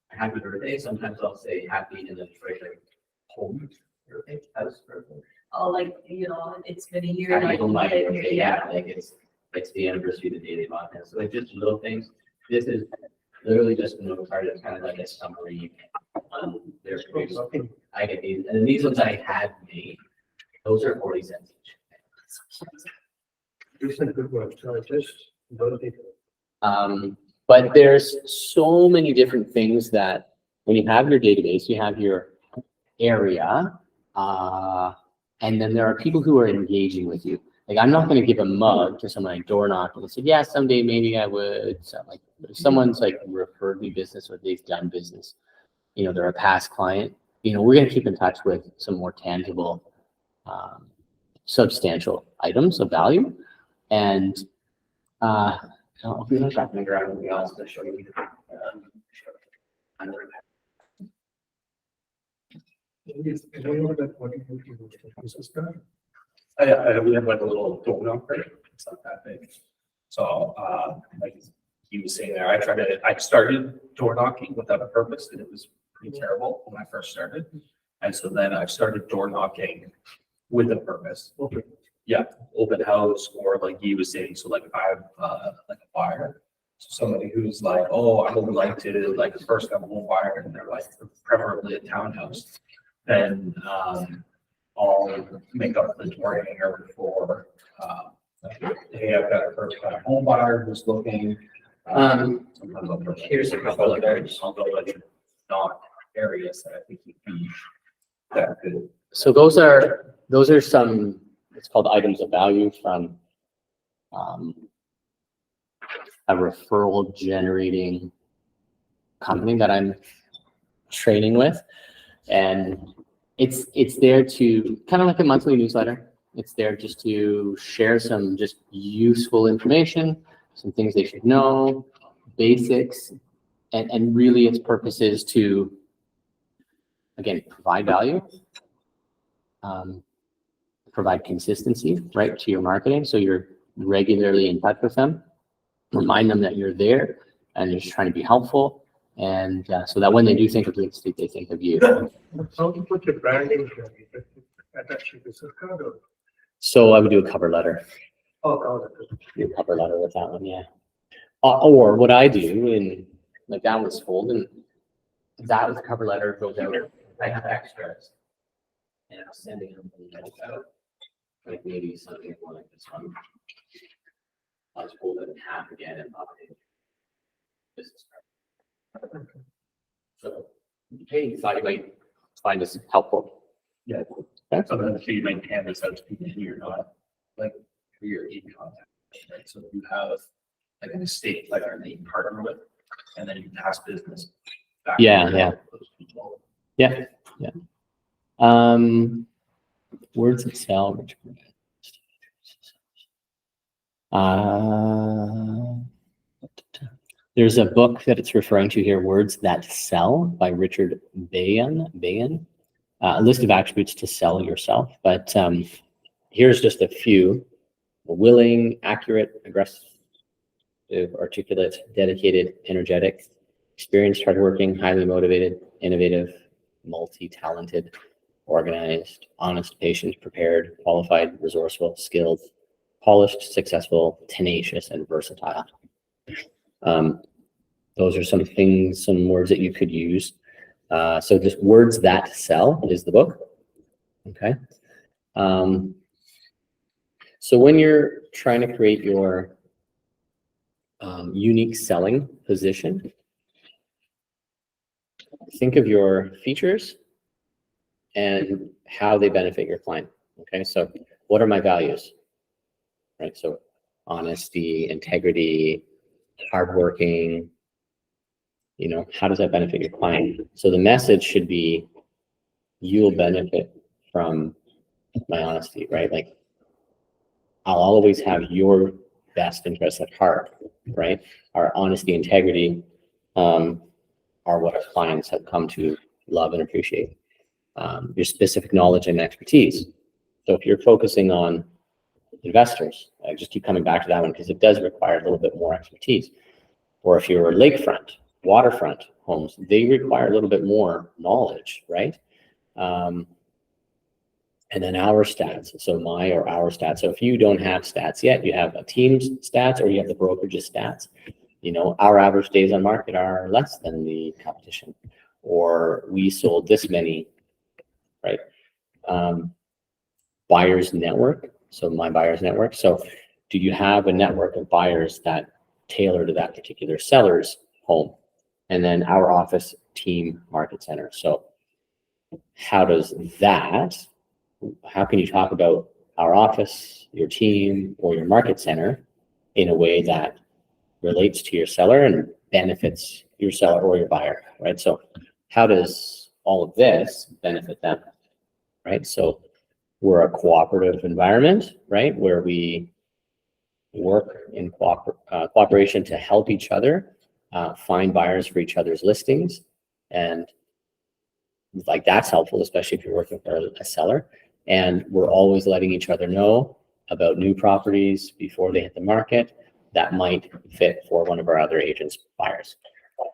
happy birthday, sometimes I'll say happy and then write like home birthday, house birthday. Oh, like, it's been a year. Happy home like, birthday, yeah, like it's the anniversary of the day they bought it. So like just little things. This is literally just a note card. It's kind of like a summary on their produce. I get these, and these ones I had made. Those are 40 cents each. Recent good work, so I just don't think. But there's so many different things that when you have your database, you have your area, and then there are people who are engaging with you. Like I'm not going to give a mug to someone I door knocked and said, yeah, someday maybe I would. So like if someone's like referred me business or they've done business, they're a past client, we're going to keep in touch with some more tangible, substantial items of value. And I'll be like that figure out anything else to show you. We have like a little door knocker. It's not that big. So, like he was saying there, I started door knocking without a purpose, and it was pretty terrible when I first started. And so then I started door knocking with a purpose. Yeah, open house, or like he was saying, so like if I have like a buyer, so somebody who's like, oh, I would like to like a first time home buyer, and they're like preferably a townhouse, then I'll make up the door hanger for hey, I've got a first time home buyer who's looking. Sometimes I'll put, Here's a couple of those. I'll go like knock areas that I think would be that good. So those are some, it's called items of value from a referral generating company that I'm training with. And it's there to kind of like a monthly newsletter. It's there just to share some just useful information, some things they should know, basics, and really its purpose is to, again, provide value, provide consistency, right, to your marketing. So you're regularly in touch with them, remind them that you're there and you're just trying to be helpful. And so that when they do think of real estate, they think of you. How to put your branding here? Attach your business card or? So I would do a cover letter. Oh, cover. Do a cover letter with that one, yeah. Or what I do, and like that was full, and that with the cover letter goes out. I have extras, and I'm sending them out. Like maybe something more like this one. I'll just fold it in half again and update business card. So, hey, you thought you might find this helpful. Yeah. Okay. So then you might hand this out to people who you're not, like, for your e-contact, right? So you have like an estate planner that you partner with, and then you pass business back. Yeah, to yeah. those people. Yeah, yeah. Words that sell. There's a book that it's referring to here, Words That Sell by Richard Bayan. A list of attributes to sell yourself. But here's just a few: willing, accurate, aggressive, articulate, dedicated, energetic, experienced, hardworking, highly motivated, innovative, multi-talented, organized, honest, patient, prepared, qualified, resourceful, skilled, polished, successful, tenacious, and versatile. Those are some things, some words that you could use. So just Words That Sell is the book. Okay. So when you're trying to create your unique selling position, think of your features and how they benefit your client. Okay, so what are my values? Right, so honesty, integrity, hardworking. You know, how does that benefit your client? So the message should be, you'll benefit from my honesty, right? Like, I'll always have your best interests at heart, right? Our honesty, integrity are what our clients have come to love and appreciate. Your specific knowledge and expertise. So if you're focusing on investors, I just keep coming back to that one because it does require a little bit more expertise. Or if you're lakefront, waterfront homes, they require a little bit more knowledge, right? And then our stats, so my or our stats. So if you don't have stats yet, you have a team's stats or you have the brokerage's stats. You know, our average days on market are less than the competition, or we sold this many, right? Buyers network, so my buyers network. So do you have a network of buyers that tailor to that particular seller's home? And then our office, team, market center. So how does that, how can you talk about our office, your team, or your market center in a way that relates to your seller and benefits your seller or your buyer, right? So how does all of this benefit them, right? So we're a cooperative environment, right? Where we work in cooperation to help each other find buyers for each other's listings. And like, that's helpful, especially if you're working for a seller. And we're always letting each other know about new properties before they hit the market that might fit for one of our other agents' buyers.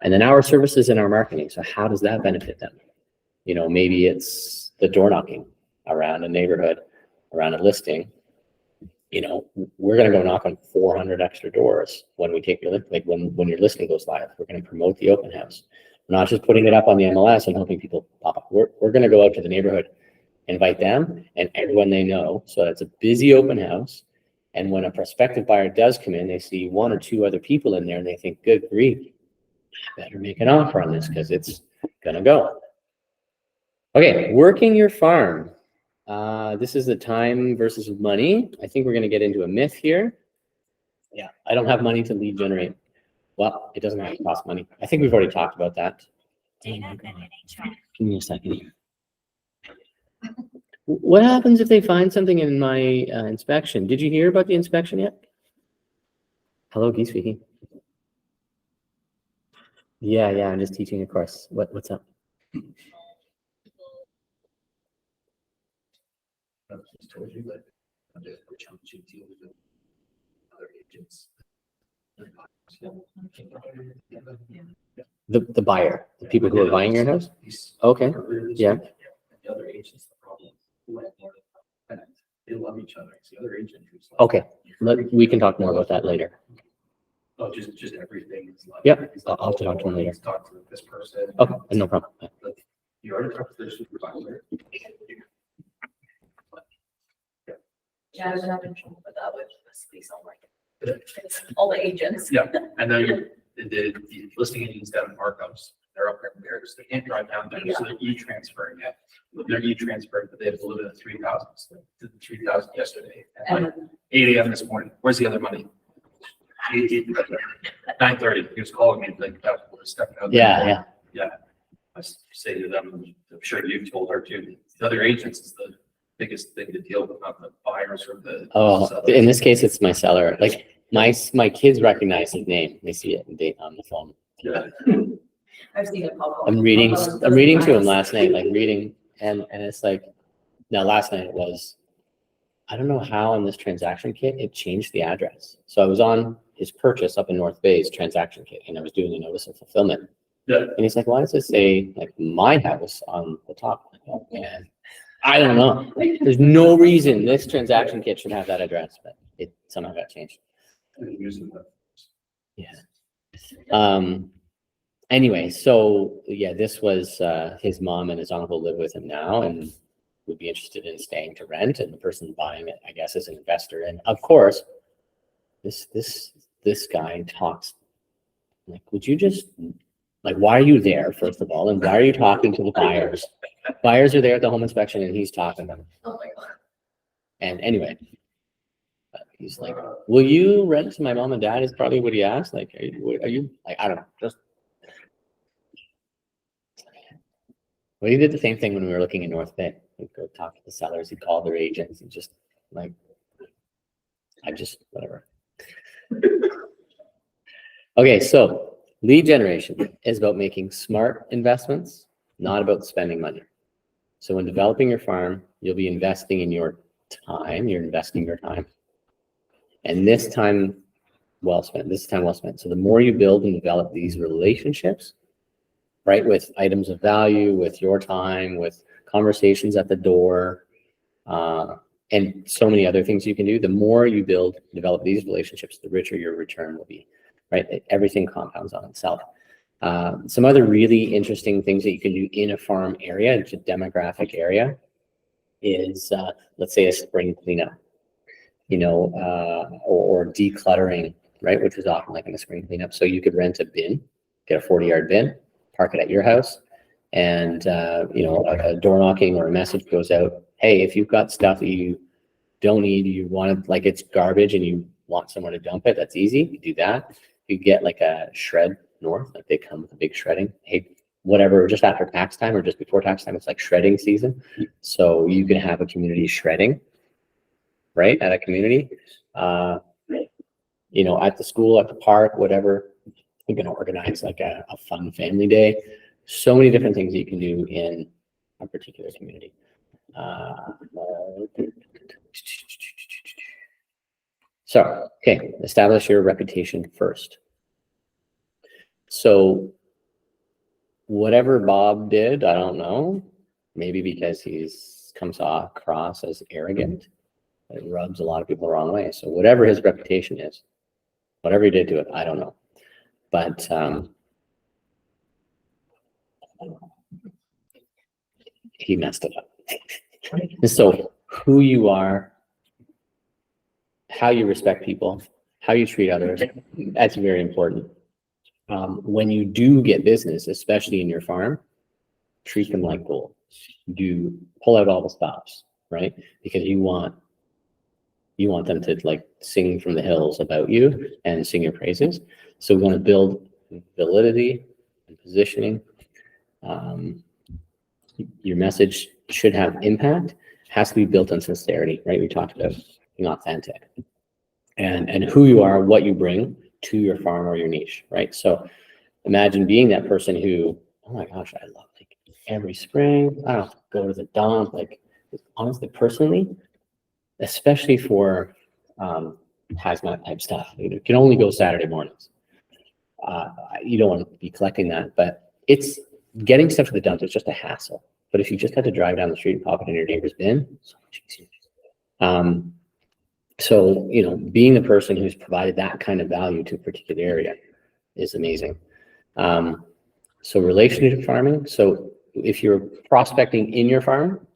And then our services and our marketing. So how does that benefit them? You know, maybe it's the door knocking around a neighborhood, around a listing. You know, we're going to go knock on 400 extra doors when we take your listing, like when your listing goes live. We're going to promote the open house. We're not just putting it up on the MLS and hoping people pop up. We're going to go out to the neighborhood, invite them and everyone they know. So it's a busy open house. And when a prospective buyer does come in, they see one or two other people in there and they think, good grief, I better make an offer on this because it's going to go, Okay, working your farm. This is the time versus money. I think we're going to get into a myth here. Yeah, I don't have money to lead generate. Well, it doesn't have to cost money. I think we've already talked about that. Oh my God. Give me a second here. What happens if they find something in my inspection? Did you hear about the inspection yet? Hello, Guy speaking. Yeah, I'm just teaching a course. What's up? I just told you that we're challenging deal with other agents. The buyer, the people who are buying your house? Okay, yeah. The other agents, the problem. They love each other. It's the other agent who's like. Okay, we can talk more about that later. Oh, just everything. Is like. Yep, He's like, I'll talk to him later. let's talk to this person. Okay, no problem. Like, you already talked to their supervisor. Yeah, I've been having trouble with that with this lease on like. It's all the agents. Yeah, and then the listing agents down in Markhouse, they're up there, so they can't drive down there, so they're e-transferring it. They're e-transferring, but they have to live in a 3,000, so they did the 3,000 yesterday, at like And 8 AM this morning. Where's the other money? 9:30, he was calling me like, that was stepping out. Yeah. I say to them, I'm sure you've told her too, the other agents is the biggest thing to deal with, not the buyers or the. Oh, sellers. in this case, it's my seller. Like my kids recognize his name. They see it on the phone. Yeah. I've seen it pop up. I'm reading to him last night, like reading, and it's like, now last night it was, I don't know how on this transaction kit, it changed the address. So I was on his purchase up in North Bay's transaction kit, and I was doing a notice of fulfillment. Yeah. And he's like, why does it say like my house on the top? Oh, man, I don't know. There's no reason this transaction kit should have that address, but it somehow got changed. Yeah. Anyway, so yeah, this was his mom and his uncle live with him now and would be interested in staying to rent, and the person buying it, I guess, is an investor. And of course, this guy talks like, would you just like, why are you there, first of all, and why are you talking to the buyers? Buyers are there at the home inspection and he's talking to them. Oh my God. And anyway, he's like, will you rent to my mom and dad is probably what he asked. Like, are you like, I don't know, just. Well, he did the same thing when we were looking in North Bay. He'd go talk to the sellers, he'd call their agents and just like, whatever. Okay, so lead generation is about making smart investments, not about spending money. So when developing your farm, you'll be investing in your time, you're investing your time. And this time well spent. So the more you build and develop these relationships, right, with items of value, with your time, with conversations at the door, and so many other things you can do, the more you develop these relationships, the richer your return will be, right? Everything compounds on itself. Some other really interesting things that you can do in a farm area, it's a demographic area, is let's say a spring cleanup, or decluttering, right? Which is often like in a spring cleanup. So you could rent a bin, get a 40-yard bin, park it at your house, and a door knocking or a message goes out. Hey, if you've got stuff that you don't need, you want it, like it's garbage and you want someone to dump it, that's easy. You do that. You get like a shred north, like they come with a big shredding. Hey, whatever, just after tax time or just before tax time, it's like shredding season. So you can have a community shredding, right? At a community, at the school, at the park, whatever. You're going to organize like a fun family day. So many different things that you can do in a particular community. Okay, establish your reputation first. So whatever Bob did, I don't know, maybe because he's comes across as arrogant, it rubs a lot of people the wrong way. So whatever his reputation is, whatever he did to it, I don't know. But he messed it up. And so who you are, how you respect people, how you treat others, that's very important. When you do get business, especially in your farm, treat them like gold. pull out all the stops, right? Because you want them to like sing from the hills about you and sing your praises. So we want to build validity and positioning. Your message should have impact, has to be built on sincerity, right? We talked about being authentic and who you are, what you bring to your farm or your niche, right? So imagine being that person who, oh my gosh, I love like every spring, I don't go to the dump, like honestly, personally, especially for hazmat type stuff, you can only go Saturday mornings. You don't want to be collecting that, but it's getting stuff to the dump is just a hassle. But if you just had to drive down the street and pop it in your neighbor's bin, so much easier. So, you know, being the person who's provided that kind of value to a particular area is amazing. So relationship farming. So if you're prospecting in your farm,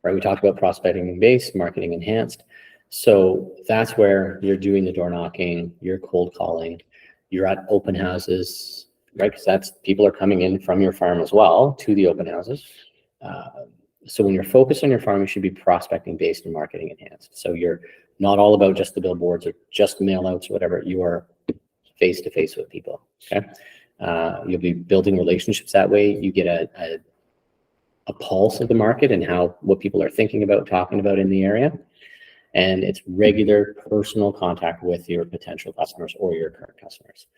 right, we talked about prospecting based, marketing enhanced. So that's where you're doing the door knocking, you're cold calling, you're at open houses, right? Because that's people are coming in from your farm as well to the open houses. So when you're focused on your farm, you should be prospecting based and marketing enhanced. So you're not all about just the billboards or just mail outs or whatever. You are face to face with people. Okay. You'll be building relationships that way. You get a pulse of the market and what people are thinking about, talking about in the area. And it's regular personal contact with your potential customers or your current customers.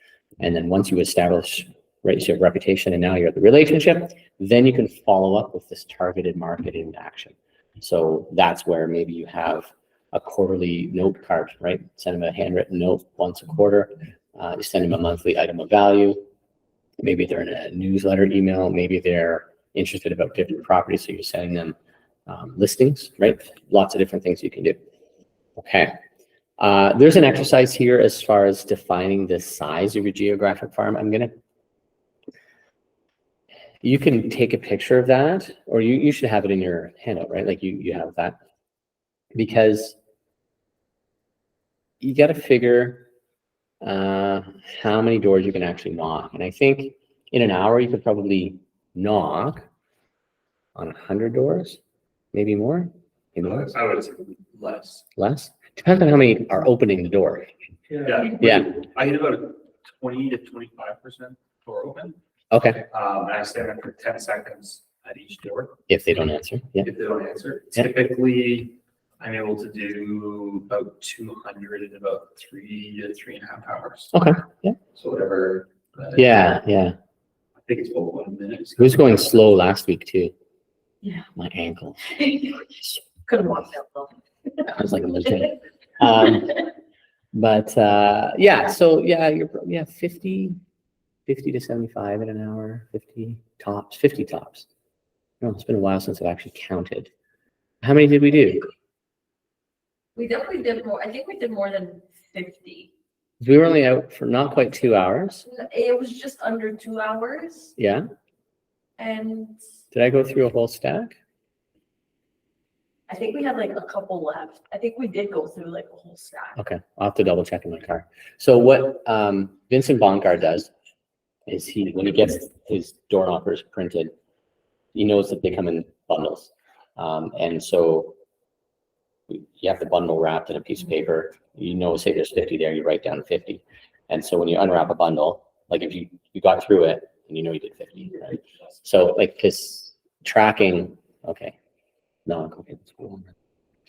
And then once you establish, right, so you have reputation and now you're at the relationship, then you can follow up with this targeted marketing action. So that's where maybe you have a quarterly note card, right? Send them a handwritten note once a quarter. You send them a monthly item of value. Maybe they're in a newsletter email. Maybe they're interested about different properties. So you're sending them listings, right? Lots of different things you can do. Okay. There's an exercise here as far as defining the size of your geographic farm. You can take a picture of that, or you should have it in your handout, right? Like you have that, because you got to figure how many doors you can actually knock. And I think in an hour, you could probably knock on 100 doors, maybe more. Maybe less. I would say less. Less? Depends on how many are opening the door. Yeah. I get about 20 to 25% door open. Okay. And I stand there for 10 seconds at each door. If they don't answer. Yeah. If they don't answer, Yeah. typically I'm able to do about 200 in about 3 to 3.5 hours. Okay. Yeah. So whatever. Yeah. I think it's about 1 minute. It was going slow last week too. Yeah. My ankle. Could have walked out though. I was like a legit. But yeah, so you're 50 to 75 in an hour, 50 tops. No, it's been a while since I've actually counted. How many did we do? We definitely did more. I think we did more than 50. We were only out for not quite 2 hours. It was just under 2 hours. Yeah. And Did I go through a whole stack? I think we had like a couple left. I think we did go through like a whole stack. Okay, I'll have to double check in my car. So what Vincent Boncar does is when he gets his door knockers printed, he knows that they come in bundles. And so you have the bundle wrapped in a piece of paper. You know, say there's 50 there, you write down 50. And so when you unwrap a bundle, like if you got through it and you know you did 50, right? So like, because tracking, okay. No, okay, that's cool.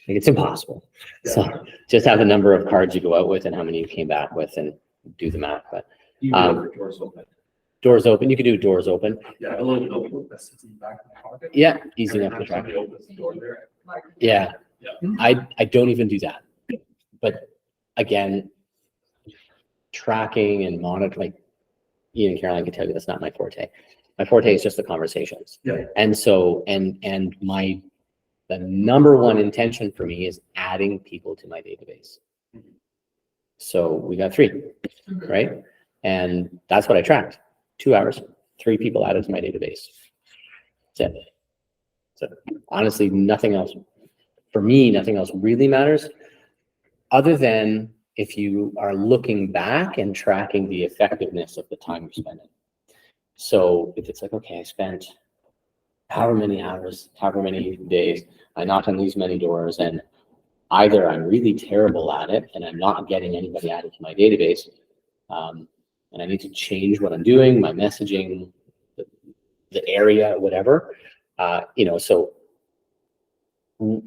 Like it's impossible. Yeah. So just have the number of cards you go out with and how many you came back with and do the math. But You can do doors open. doors open, you could do doors open. Yeah, a little bit open, that sits in the back of my pocket. Yeah, easy Every enough to time track. somebody opens the door there. Yeah. Yeah. I don't even do that. But again, tracking and monitoring, like Ian and Caroline can tell you that's not my forte. My forte is just the conversations. Yeah. And so, the number one intention for me is adding people to my database. So we got 3, right? And that's what I tracked. 2 hours, 3 people added to my database. That's it. So honestly, nothing else, for me, nothing else really matters other than if you are looking back and tracking the effectiveness of the time you're spending. So if it's like, okay, I spent however many hours, however many days, I knock on these many doors, and either I'm really terrible at it and I'm not getting anybody added to my database, and I need to change what I'm doing, my messaging, the area, whatever, so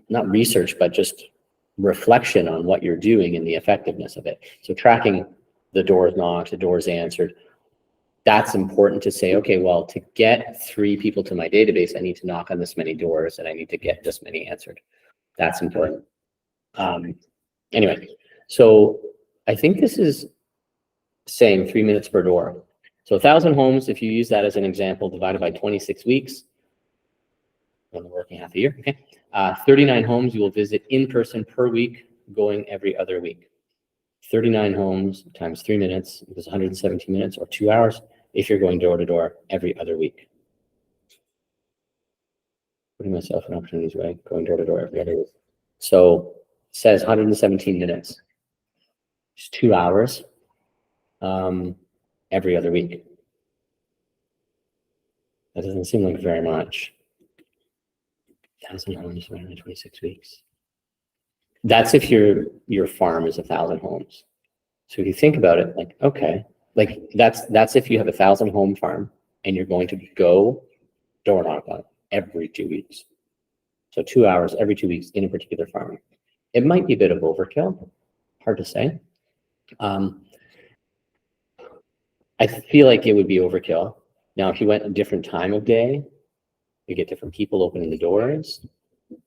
not research, but just reflection on what you're doing and the effectiveness of it. So tracking the doors knocked, the doors answered, that's important to say, okay, well, to get 3 people to my database, I need to knock on this many doors and I need to get this many answered. That's important. Anyway, so I think this is saying 3 minutes per door. So 1,000 homes, if you use that as an example, divided by 26 weeks, only working half a year, okay? 39 homes you will visit in person per week, going every other week. 39 homes times 3 minutes equals 117 minutes or 2 hours if you're going door to door every other week. Putting myself in opportunities, right? Going door to door every other week. So it says 117 minutes. It's 2 hours every other week. That doesn't seem like very much. 1,000 homes, 26 weeks. That's if your farm is 1,000 homes. So if you think about it, like, okay, like that's if you have 1,000 home farm and you're going to go door knock on every 2 weeks. So 2 hours every 2 weeks in a particular farm. It might be a bit of overkill, hard to say. I feel like it would be overkill. Now, if you went a different time of day, you get different people opening the doors.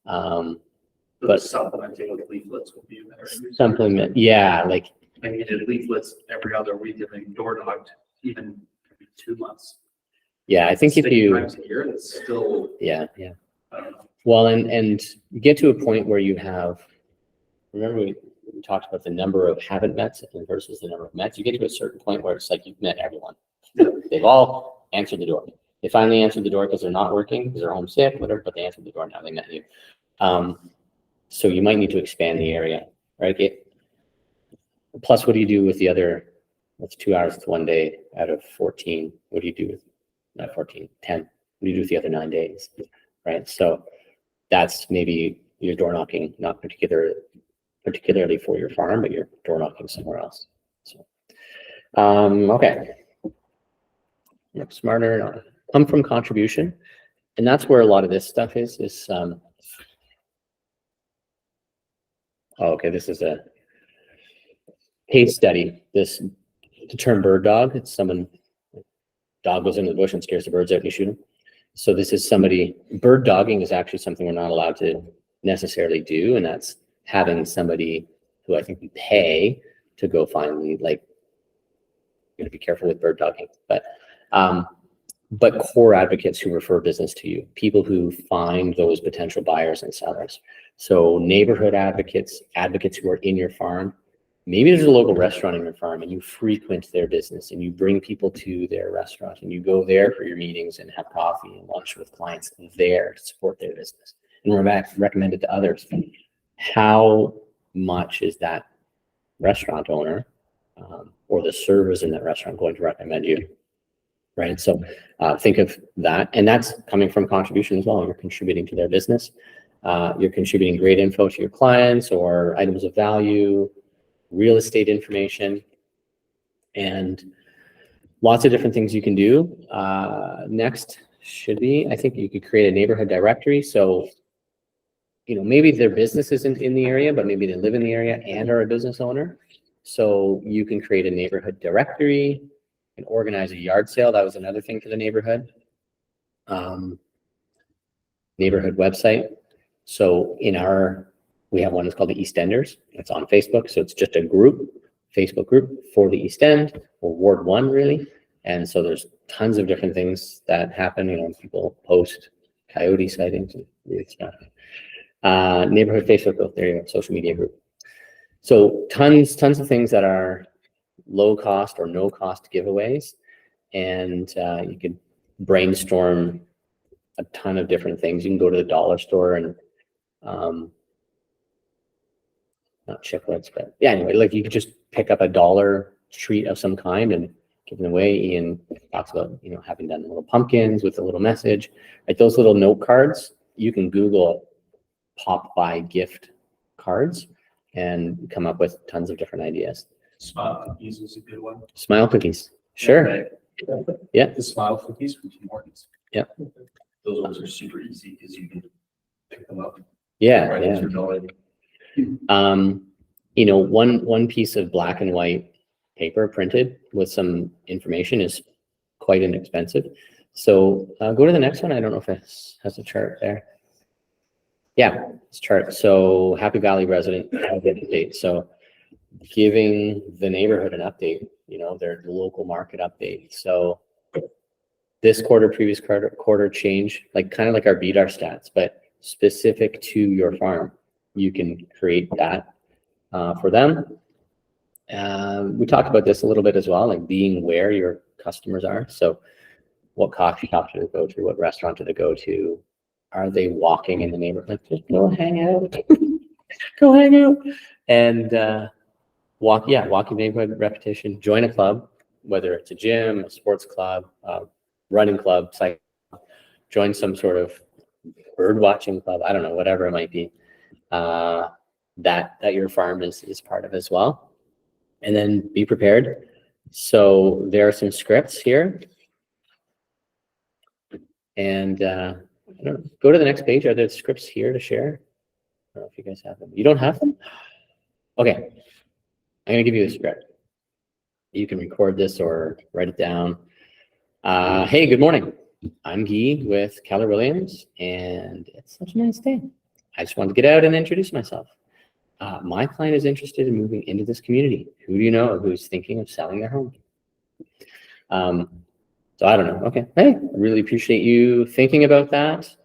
But supplementing with leaflets would be better. Supplement, yeah, like, And you did leaflets every other week and then door knocked even every 2 months. yeah, I think if 6 you, times a year, it's still, yeah. I don't know. Well, and you get to a point where you have, remember we talked about the number of haven't met versus the number of met. You get to a certain point where it's like you've met everyone. They've all answered the door. They finally answered the door because they're not working, because they're homesick, whatever, but they answered the door now, they met you. So you might need to expand the area, right? Plus, what do you do with the other, that's 2 hours, it's 1 day out of 14. What do you do with, not 14, 10? What do you do with the other 9 days, right? So that's maybe you're door knocking, not particularly for your farm, but you're door knocking somewhere else. So, okay. Look smarter, come from contribution. And that's where a lot of this stuff is okay, this is a case study. The term bird dog, it's someone, dog goes into the bush and scares the birds out and you shoot them. So this is somebody, bird dogging is actually something we're not allowed to necessarily do. And that's having somebody who I think we pay to go find the, like, you gotta be careful with bird dogging, but core advocates who refer business to you, people who find those potential buyers and sellers. So neighborhood advocates who are in your farm. Maybe there's a local restaurant in your farm and you frequent their business and you bring people to their restaurant and you go there for your meetings and have coffee and lunch with clients there to support their business and recommend it to others. How much is that restaurant owner or the servers in that restaurant going to recommend you? Right. So think of that. And that's coming from contribution as well. You're contributing to their business. You're contributing great info to your clients or items of value, real estate information, and lots of different things you can do. Next should be, I think you could create a neighborhood directory. So, maybe their business isn't in the area, but maybe they live in the area and are a business owner. So you can create a neighborhood directory and organize a yard sale. That was another thing for the neighborhood. Neighborhood website. So we have one that's called the East Enders. It's on Facebook. So it's just a Facebook group for the East End, or Ward 1 really. And so there's tons of different things that happen. People post coyote sightings and weird stuff. Neighborhood Facebook group, there you go, social media group. So tons of things that are low cost or no cost giveaways. And you could brainstorm a ton of different things. You can go to the dollar store and not chiclets, but yeah, anyway, like you could just pick up a dollar treat of some kind and given away. Ian talks about, having done little pumpkins with a little message, like those little note cards. You can Google pop by gift cards and come up with tons of different ideas. Smile cookies is a good one. Smile cookies. Sure. Yeah. The smile cookies from Tim Hortons. Yeah. Those ones are super easy because you can pick them up. Yeah. Right Yeah. as you're going. One piece of black and white paper printed with some information is quite inexpensive. So go to the next one. I don't know if it has a chart there. Yeah, it's chart. So Happy Valley resident update. So giving the neighborhood an update, their local market update. So this quarter, previous quarter change, kind of like our BDR stats, but specific to your farm. You can create that for them. We talked about this a little bit as well, like being where your customers are. So what coffee shop do they go to? What restaurant do they go to? Are they walking in the neighborhood? Just go hang out. Go hang out. And walking neighborhood repetition. Join a club, whether it's a gym, a sports club, running club, join some sort of bird watching club. I don't know, whatever it might be. That your farm is part of as well. And then be prepared. So there are some scripts here. And I don't know, go to the next page. Are there scripts here to share? I don't know if you guys have them. You don't have them? Okay. I'm going to give you a script. You can record this or write it down. Hey, good morning. I'm Guy with Keller Williams, and it's such a nice day. I just wanted to get out and introduce myself. My client is interested in moving into this community. Who do you know who's thinking of selling their home? So I don't know. Okay. Hey, really appreciate you thinking about that.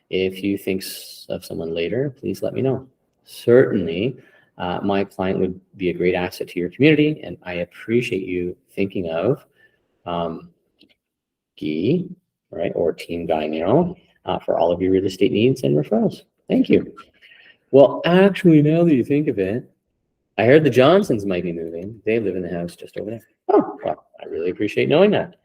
If you think of someone later, please let me know. Certainly, my client would be a great asset to your community, and I appreciate you thinking of Guy, right, or Team Gagnon for all of your real estate needs and referrals. Thank you. Well, actually, now that you think of it, I heard the Johnsons might be moving. They live in the house just over there. Oh, well, I really appreciate knowing that.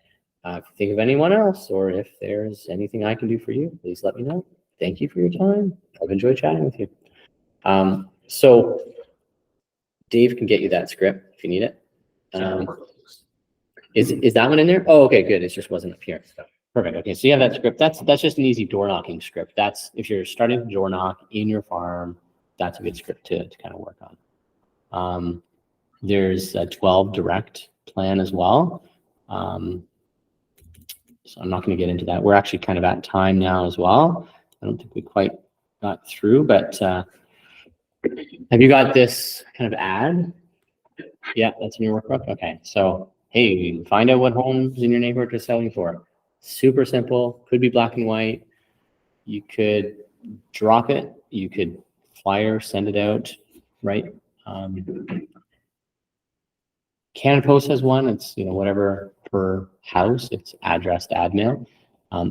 If you think of anyone else, or if there's anything I can do for you, please let me know. Thank you for your time. I've enjoyed chatting with you. So Dave can get you that script if you need it. Is that one in there? Oh, okay, good. It just wasn't up here. So, perfect. Okay, so you have that script. That's just an easy door knocking script. That's if you're starting to door knock in your farm, that's a good script to kind of work on. There's a 12 direct plan as well. So I'm not going to get into that. We're actually kind of at time now as well. I don't think we quite got through, but have you got this kind of ad? Yeah, that's in your workbook. Okay, so hey, find out what homes in your neighborhood are selling for. Super simple. Could be black and white. You could drop it. You could flyer, send it out, right? Canada Post has one. It's whatever per house. It's addressed ad mail,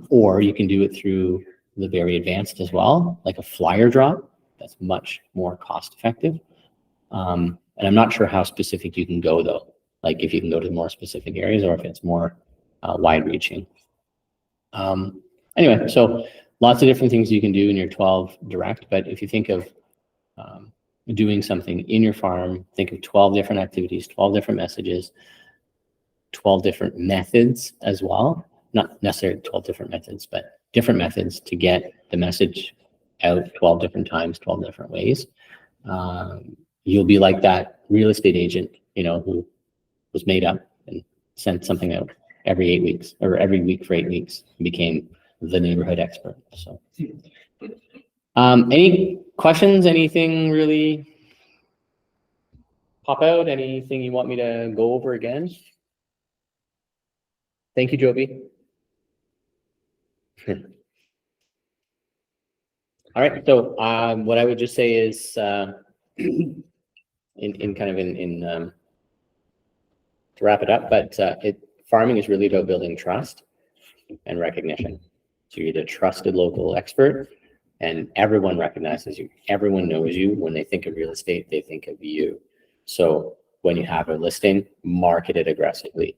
or you can do it through the very advanced as well, like a flyer drop. That's much more cost effective. And I'm not sure how specific you can go though. Like if you can go to more specific areas or if it's more wide reaching. Anyway, so lots of different things you can do in your 12 direct, but if you think of doing something in your farm, think of 12 different activities, 12 different messages, 12 different methods as well. Not necessarily 12 different methods, but different methods to get the message out 12 different times, 12 different ways. You'll be like that real estate agent, who was made up and sent something out every 8 weeks or every week for 8 weeks and became the neighborhood expert. So any questions, anything really pop out? Anything you want me to go over again? Thank you, Joby. All right. So what I would just say is to wrap it up, but farming is really about building trust and recognition. So you're the trusted local expert and everyone recognizes you. Everyone knows you. When they think of real estate, they think of you. So when you have a listing, market it aggressively.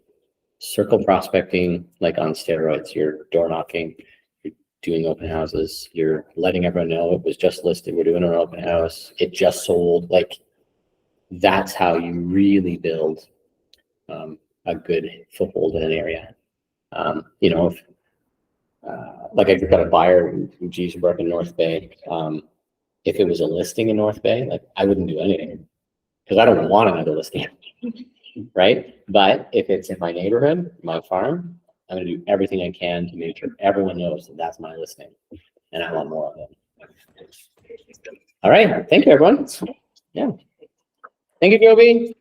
circle prospecting, like on steroids. You're door knocking, you're doing open houses, you're letting everyone know it was just listed, we're doing an open house, it just sold. Like, that's how you really build a good foothold in an area. You know, if like I just got a buyer in Giesbrook in North Bay. If it was a listing in North Bay, like I wouldn't do anything because I don't want another listing, right? But if it's in my neighborhood, my farm, I'm going to do everything I can to make sure everyone knows that that's my listing, and I want more of them. All right, thank you, everyone. Yeah, thank you, Joby.